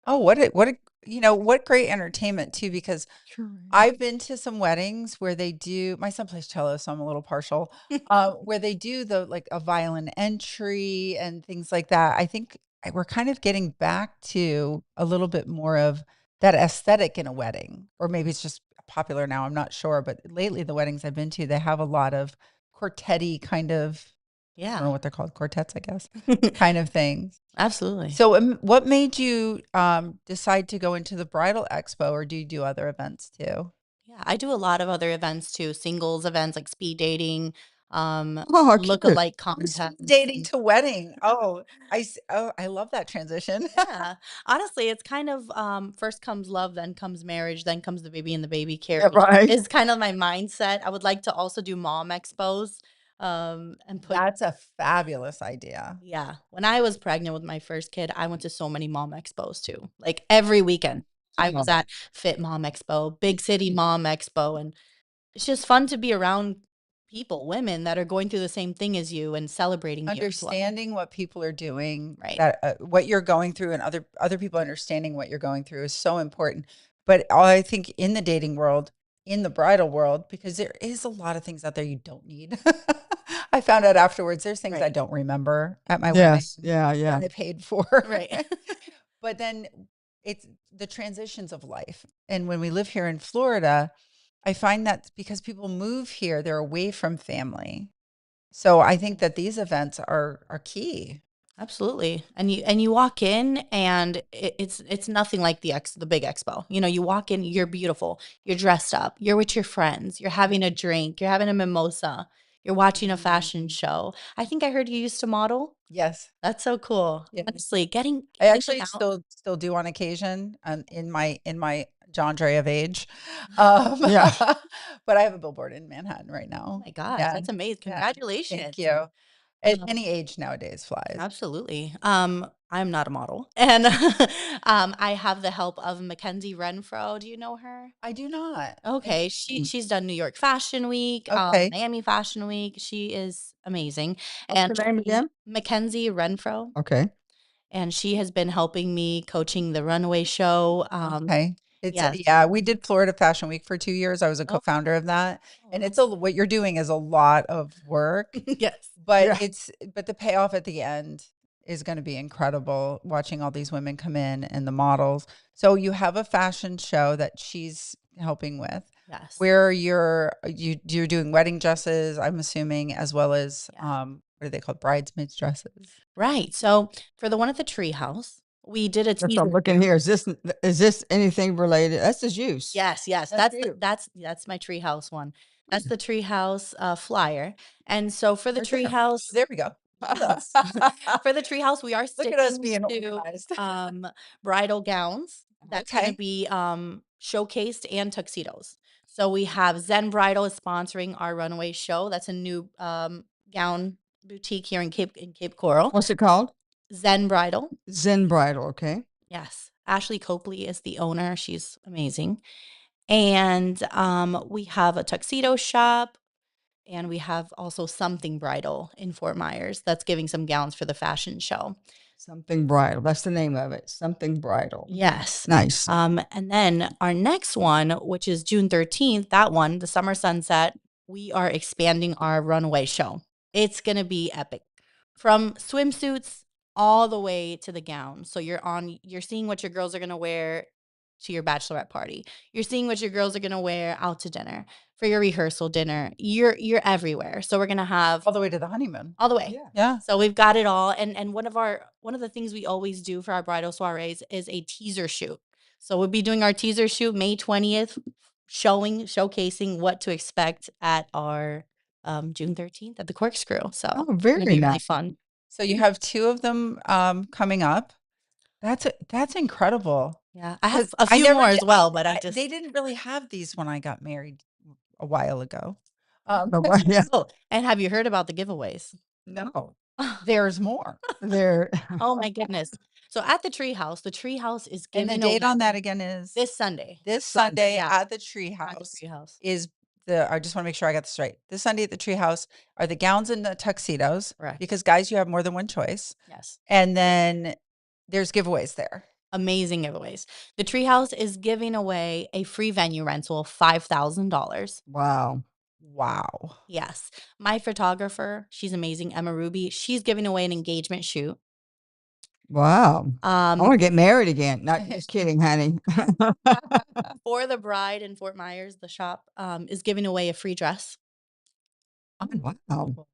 Oh, what great entertainment too, because Sure. I've been to some weddings where they do, my son plays cello, so I'm a little partial, where they do like a violin entry and things like that. I think we're kind of getting back to a little bit more of that aesthetic in a wedding, or maybe it's just popular now. I'm not sure, but lately the weddings I've been to, they have a lot of quartet kind of, I don't know Yeah, what they're called, quartets, I guess, kind of things. absolutely. So, what made you decide to go into the bridal expo, or do you do other events too? Yeah, I do a lot of other events too, singles events like speed dating, Oh, cute. look-alike Speed contests. dating to wedding. Oh, I love that transition. Yeah. Honestly, it's kind of first comes love, then comes marriage, then comes the baby and the baby Yeah, carriage right. is kind of my mindset. I would like to also do mom expos and put That's a fabulous idea. yeah. When I was pregnant with my first kid, I went to so many mom expos too. Like every weekend. I was Oh, at Fit Mom Expo, Big City Mom Expo, and it's just fun to be around people, women that are going through the same thing as you and celebrating you as well. Understanding what people are doing, Right. that what you're going through, and other people understanding what you're going through is so important. But I think in the dating world, in the bridal world, because there is a lot of things out there you don't need. I found out afterwards there's things I Right. don't remember at my wedding yes. Yeah, that yeah. I paid for. Right. But then it's the transitions of life. And when we live here in Florida, I find that because people move here, they're away from family. So I think that these events are key. Absolutely. And you walk in and it's nothing like the big expo. You know, you walk in, you're beautiful, you're dressed up, you're with your friends, you're having a drink, you're having a mimosa, you're watching a fashion show. I think I heard you used to model. Yes. That's so cool. Yeah. Honestly, I getting actually out. still do on occasion, in my genre of age. Yeah. But I have a billboard in Manhattan right Oh now. my gosh, Yeah. that's amazing. Yeah. Thank Congratulations. you. At Um, any age nowadays flies. Absolutely. I'm not a model. And I have the help of Mackenzie Renfro. Do you know her? I do not. Okay, she's done New York Fashion Week, Okay. Miami Fashion Week. She is amazing. What's And her name again? Mackenzie Renfro, Okay. and she has been helping me coaching the runway show. Okay. It's Yes. yeah, we did Florida Fashion Week for 2 years. I was a Oh, co-founder of that. oh, And wow. it's what you're doing is a lot of work, Yes. but Yeah. but the payoff at the end is going to be incredible, watching all these women come in and the models. So you have a fashion show that she's helping with, Yes. where you're doing wedding dresses, I'm assuming, as well as Yeah. what are they called? Bridesmaids dresses. Right. So for the one at the treehouse, we did a That's what I'm teaser. looking here. Is this anything related? That's the juice. Yes, yes. That's you. That's my treehouse one. That's the treehouse flyer. And so for the Right there. treehouse, There we go. yes. For the treehouse, we are Look at us sticking being to organized. bridal gowns. That's going to Okay. be showcased and tuxedos. So we have Zen Bridal is sponsoring our runway show. That's a new gown boutique here in Cape Coral. What's it called? Zen Bridal. Zen Bridal. Okay. Yes. Ashley Copley is the owner. She's amazing. And we have a tuxedo shop, and we have also Something Bridal in Fort Myers that's giving some gowns for the fashion show. Something Bridal. That's the name of it. Something Bridal. Yes. Nice. And then our next one, which is June 13th, that one, the Summer Sunset, we are expanding our runway show. It's going to be epic. From swimsuits all the way to the gown. So you're seeing what your girls are going to wear to your bachelorette party. You're seeing what your girls are going to wear out to dinner, for your rehearsal dinner. You're everywhere. So we're going to have All the way to the honeymoon. all the way. Yeah. Yeah. So we've got it all. And one of the things we always do for our bridal soirees is a teaser shoot. So we'll be doing our teaser shoot May 20th, showcasing what to expect at our June 13th at the Corkscrew. So Oh, it's gonna very be really nice. fun. So you have two of them coming up. That's incredible. Yeah. I have 'Cause a I few never more did, as well, but they didn't really have these when I got married a while ago. But what- yeah. Oh, and have you heard about the giveaways? No, there's more. They're Oh my goodness. So at the treehouse is And the giving date away on that again is this Sunday this Sunday yeah, at the at the Treehouse. treehouse. Is I just want to make sure I got this right. This Sunday at the Treehouse are the gowns and the tuxedos, Correct. because guys, you have more than one choice. Yes. And then there's giveaways there. Amazing giveaways. The Treehouse is giving away a free venue rental of $5,000. Wow. Wow. Yes. My photographer, she's amazing, Emma Ruby. She's giving away an engagement shoot. Wow. I want to get married again. Not just kidding, honey. For the bride in Fort Myers, the shop is giving away a free dress Wow.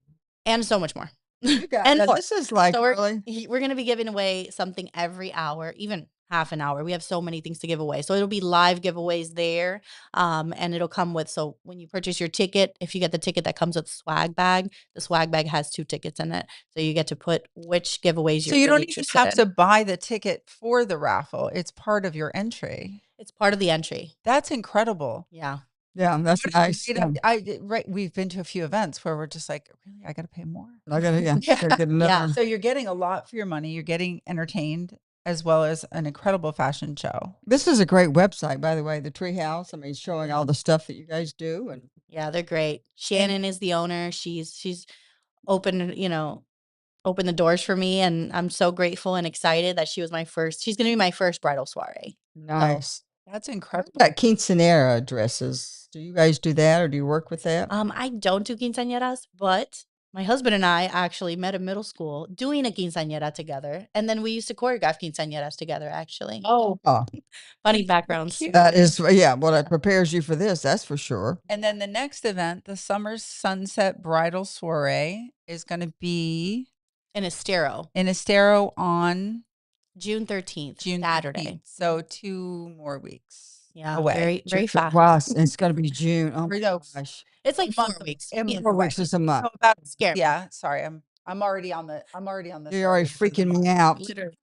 and so much more. You got And more. this is like So really. we're going to be giving away something every hour, even half an hour. We have so many things to give away. So it'll be live giveaways there. And it'll come with, so when you purchase your ticket, if you get the ticket that comes with swag bag, the swag bag has 2 tickets in it. So you get to put which giveaways So you're you don't really even interested have in. to buy the ticket for the raffle. It's part of your entry. It's part of the entry. That's incredible. Yeah. Yeah, that's What a nice. great Yeah. idea. Right. We've been to a few events where we're just like, really, I got to pay more. I gotta, gotta get another. Yeah. So you're getting a lot for your money. You're getting entertained as well as an incredible fashion show. This is a great website, by the way, the Treehouse. I mean, showing all the stuff that you guys do, and Yeah, they're great. Shannon is the owner. She's opened, opened the doors for me, and I'm so grateful and excited that she's going to be my first bridal soiree. nice. That's What incredible. about quinceanera dresses? Do you guys do that, or do you work with that? I don't do quinceañeras, but my husband and I actually met in middle school doing a quinceañera together, and then we used to choreograph quinceañeras together, actually. Oh, Funny backgrounds. cute. That is, yeah. Well, it prepares you for this, that's for sure. And then the next event, the Summer Sunset Bridal Soiree, is going to be In Estero, in Estero on June 13th, June Saturday. 13th. So 2 more weeks Yeah, away. very, very fast. Wow, it's going to be June. Oh my No. gosh, It's like A 4 month weeks. away. Yeah. 4 weeks is a month. No, about Scare me. yeah. Sorry, I'm already on the You're already freaking me out. Literally.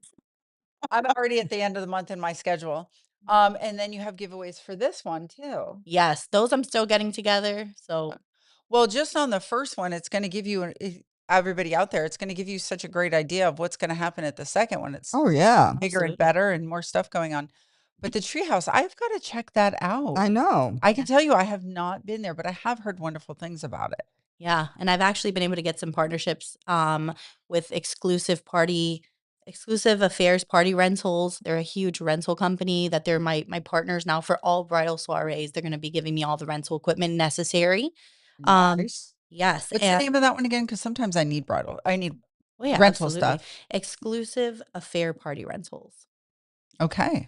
I'm already at the end of the month in my schedule. And then you have giveaways for this one too. Yes, those I'm still getting together. So Well, just on the first one, it's going to give you everybody out there. It's going to give you such a great idea of what's going to happen at the second one. It's Oh yeah, bigger and Absolutely. better and more stuff going on. But the treehouse, I've got to check that out. I know. I can tell you, I have not been there, but I have heard wonderful things about it. yeah, and I've actually been able to get some partnerships with exclusive affairs party rentals. They're a huge rental company that they're my partners now for all bridal soirees. They're going to be giving me all the rental equipment necessary. Nice. Yes, What's the name of that one again? Because sometimes I need oh yeah, rental absolutely. stuff. Exclusive affair party rentals. Okay.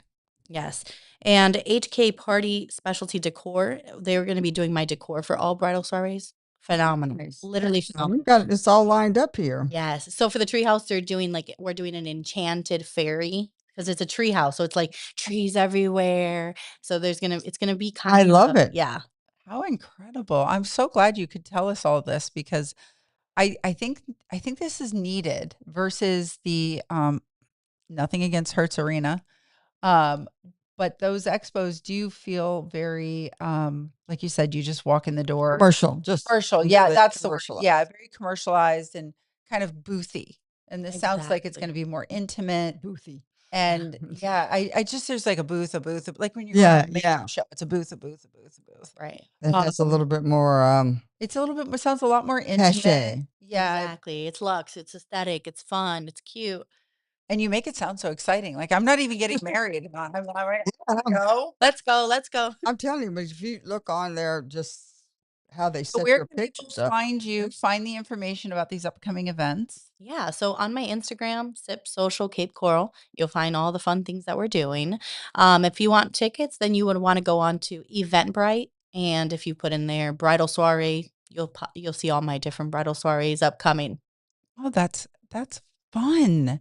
Yes. And HK Party Specialty Decor, they're going to be doing my decor for all bridal soirees. Phenomenal. Nice. Literally phenomenal. We got this all lined up here. Yes. So for the treehouse, we're doing an enchanted fairy because it's a treehouse. So it's like trees everywhere. So it's gonna be kind I of love it. Yeah. How incredible. I'm so glad you could tell us all this because I think this is needed versus the nothing against Hertz Arena. But those expos do feel very like you said, you just walk in the door. Commercial, just Commercial. Yeah, really that's the word. commercialized. Yeah, very commercialized and kind of boothy. And this sounds like it's Exactly. going to be more intimate. Boothy. And yeah, I just there's like a booth, like when you Yeah, go to a yeah. makeup show, it's a booth. Right. It has a little bit more It's a little bit sounds a lot more intimate. cachet. Yeah. Exactly. It's luxe. It's aesthetic. It's fun. It's cute. And you make it sound so exciting. Like I'm not even getting married. I'm not ready to Um, go. Let's go. Let's go. I'm telling you, but if you look on there, just how they So set where their can people pictures up. find you, find the information about these upcoming events? Yeah, so on my Instagram, Sip Social Cape Coral, you'll find all the fun things that we're doing. If you want tickets, then you would want to go on to Eventbrite, and if you put in there bridal soiree, you'll see all my different bridal soirees upcoming. Oh, that's fun.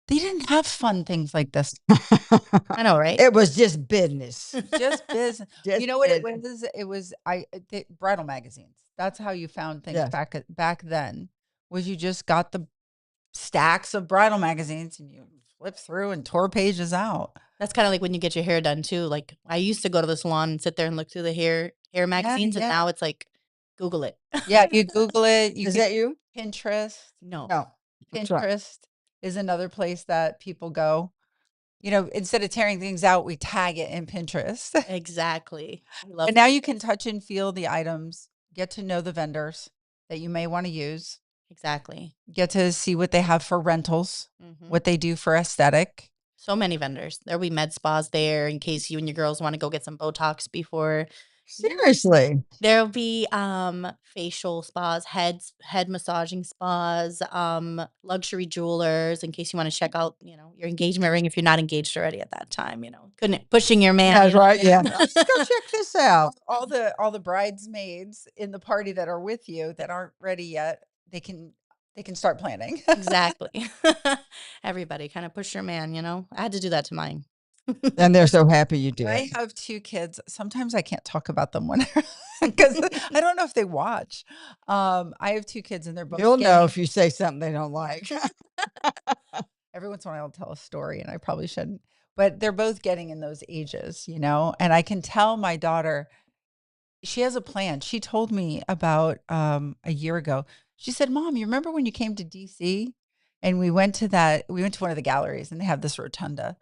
They didn't have fun things like this. I know, right? It was just business. Just business. Just You know what it business. was? It was bridal magazines. That's how you found things Yes. back then. Was you just got the stacks of bridal magazines and you flip through and tore pages out. That's kind of like when you get your hair done too. Like I used to go to the salon and sit there and look through the hair magazines, yeah. and now it's like Google it. Yeah, you Google it. You Is can that you? Pinterest. No. No. That's right. Pinterest is another place that people go. You know, instead of tearing things out, we tag it in Pinterest. Exactly. I love And now you can touch and feel the items, get to know the vendors that you may want to use, Exactly. get to see what they have for rentals, Mhm. what they do for aesthetic. So many vendors. There'll be med spas there in case you and your girls want to go get some Botox before. Seriously. There'll be facial spas, head massaging spas, luxury jewelers in case you want to check out, your engagement ring if you're not engaged already at that time, couldn't pushing your man. That's right. Yeah. Let's go check this out. All the bridesmaids in the party that are with you that aren't ready yet, they can start planning. Exactly. Everybody kind of push your man, I had to do that to mine. And they're so happy you do I it. have 2 kids. Sometimes I can't talk about them when because I don't know if they watch. I have 2 kids and they're both You'll know getting if you say something they don't like. every once in a while I'll tell a story and I probably shouldn't. But they're both getting in those ages, and I can tell my daughter, she has a plan. She told me about a year ago. She said, "Mom, you remember when you came to DC and we went to one of the galleries and they have this rotunda."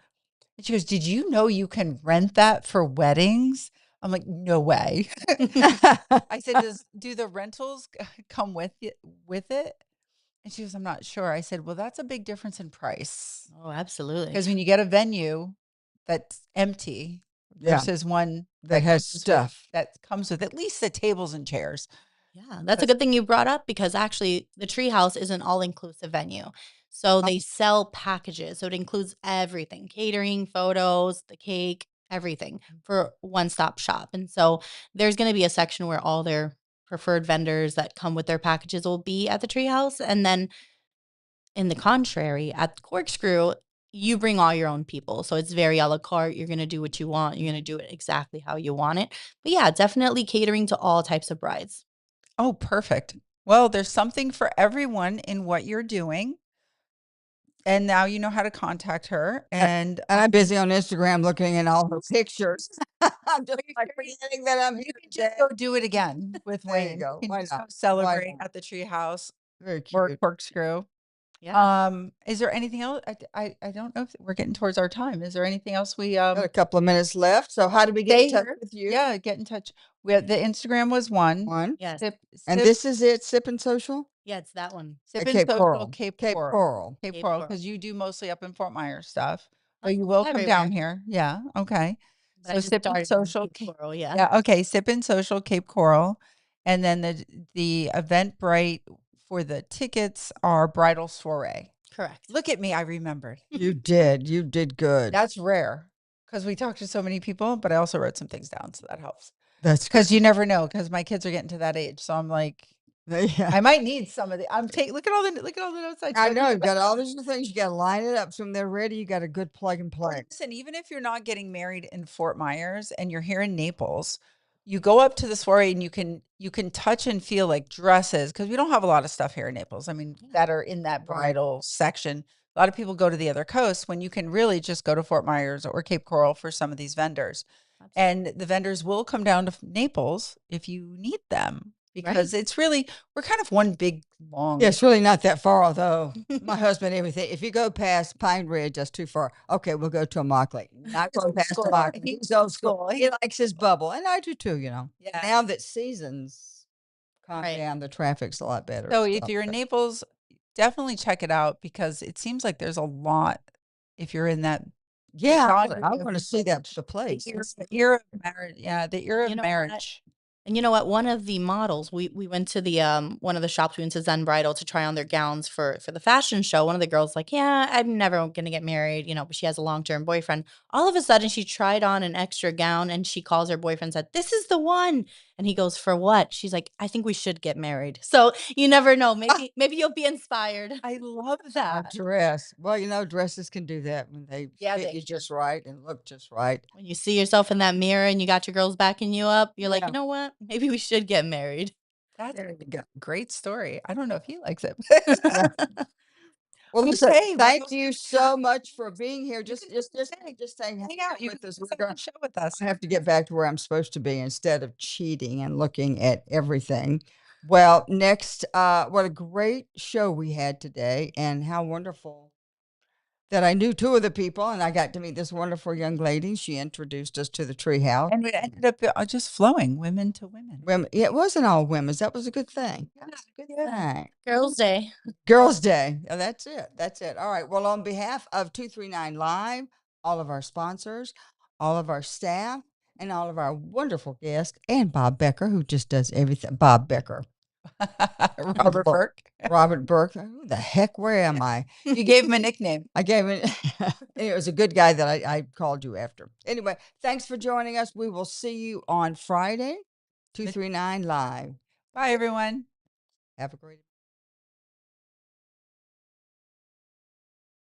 And she goes, "Did you know you can rent that for weddings?" I'm like, "No way." I said, "Do the rentals come with it?" And she goes, "I'm not sure." I said, "Well, that's a big difference in price Oh, absolutely. because when you get a venue that's empty Yeah. versus one That has comes with- stuff. that comes with at least the tables and chairs." Yeah, that's a good thing you brought up because actually the Treehouse is an all-inclusive venue. So they sell packages. So it includes everything, catering, photos, the cake, everything for one-stop shop. And so there's going to be a section where all their preferred vendors that come with their packages will be at the Treehouse. And then in the contrary, at Corkscrew, you bring all your own people. So it's very a la carte. You're going to do what you want. You're going to do it exactly how you want it. But yeah, definitely catering to all types of brides. Oh, perfect. Well, there's something for everyone in what you're doing. And now you know how to contact her. And And I'm busy on Instagram looking at all her pictures. I'm just like forgetting that I'm you here can just today. go do it again with There you Wayne. go. You can Why just not? go celebrate Why not? at the treehouse Very or cute. Corkscrew. Yeah. Is there anything else? I don't know if we're getting towards our time. Is there anything else we Got a couple of minutes left. So how do we get in stay touch here? with you? Yeah, get in touch. We have the Instagram was one. One. Yes. And this is it, Sip and Social? Yeah, it's that one. Sip At and Cape Social Coral. Cape Cape Coral. Coral. Cape Cape Coral, Coral. because you do mostly up in Fort Myers stuff. Oh, But you will come everywhere. down here. Yeah. Okay. But I So just Sip and started in Social. Cape Coral, yeah. Yeah. Okay. Sip and Social Cape Coral. And then the Eventbrite for the tickets are Bridal Soiree. Correct. Look at me. I remembered. You did. You did good. That's rare because we talked to so many people, but I also wrote some things down. So that helps. That's Because you never know, because my kids are getting to that age. So I'm like, yeah. I might need some of the. look at all the notes I took. I know you've got all these things. You got to line it up. So when they're ready, you got a good plug and play. Listen, even if you're not getting married in Fort Myers and you're here in Naples, you go up to the soiree and you can touch and feel like dresses because we don't have a lot of stuff here in Naples. I mean, that are in that bridal section. A lot of people go to the other coast when you can really just go to Fort Myers or Cape Coral for some of these vendors. And the vendors will come down to Naples if you need them because it's really, we're kind of one big long. Yeah, it's really not that far, although my husband, everything. If you go past Pine Ridge, that's too far. Okay, we'll go to Immokalee. Not going past Immokalee. He's old school. He likes his bubble. And I do too, Yeah. Now that seasons calm down, the traffic's a lot better. So if you're in Naples, definitely check it out because it seems like there's a lot if you're in that. Yeah, I want to see that the place. The era of marriage. Yeah, the era of marriage. And you know what? One of the models, we went to the one of the shops, we went to Zen Bridal to try on their gowns for the fashion show. One of the girls like, yeah, I'm never gonna get married, but she has a long-term boyfriend. All of a sudden she tried on an extra gown and she calls her boyfriend and said, "This is the one." And he goes, "For what?" She's like, "I think we should get married." So you never know. Maybe you'll be inspired. I love A that. dress. Well, dresses can do that when they fit you just right and look just right. When you see yourself in that mirror and you got your girls backing you up, you're like, Yeah. you know what? Maybe we should get married. That's a great story. I don't know if he likes it. Well, listen, Okay, thank you so much for being here. Just hang Hang out. You with can us. come We're on going the show with us. I have to get back to where I'm supposed to be instead of cheating and looking at everything. Well, next, what a great show we had today, and how wonderful that I knew two of the people, and I got to meet this wonderful young lady. She introduced us to the treehouse. And it ended up just flowing women to women. Women, yeah, it wasn't all women's. That was a good thing. That was a good thing. Girls' Day. Girls' Day. Yeah, that's it. That's it. All right. Well, on behalf of 239 Live, all of our sponsors, all of our staff, and all of our wonderful guests, and Bob Becker, who just does everything. Bob Becker. Robert Burke. Robert Burke. Who the heck? Where am I? You gave him a nickname. I gave it. It was a good guy that I called you after. Anyway, thanks for joining us. We will see you on Friday, 239 Live. Bye, everyone. Have a great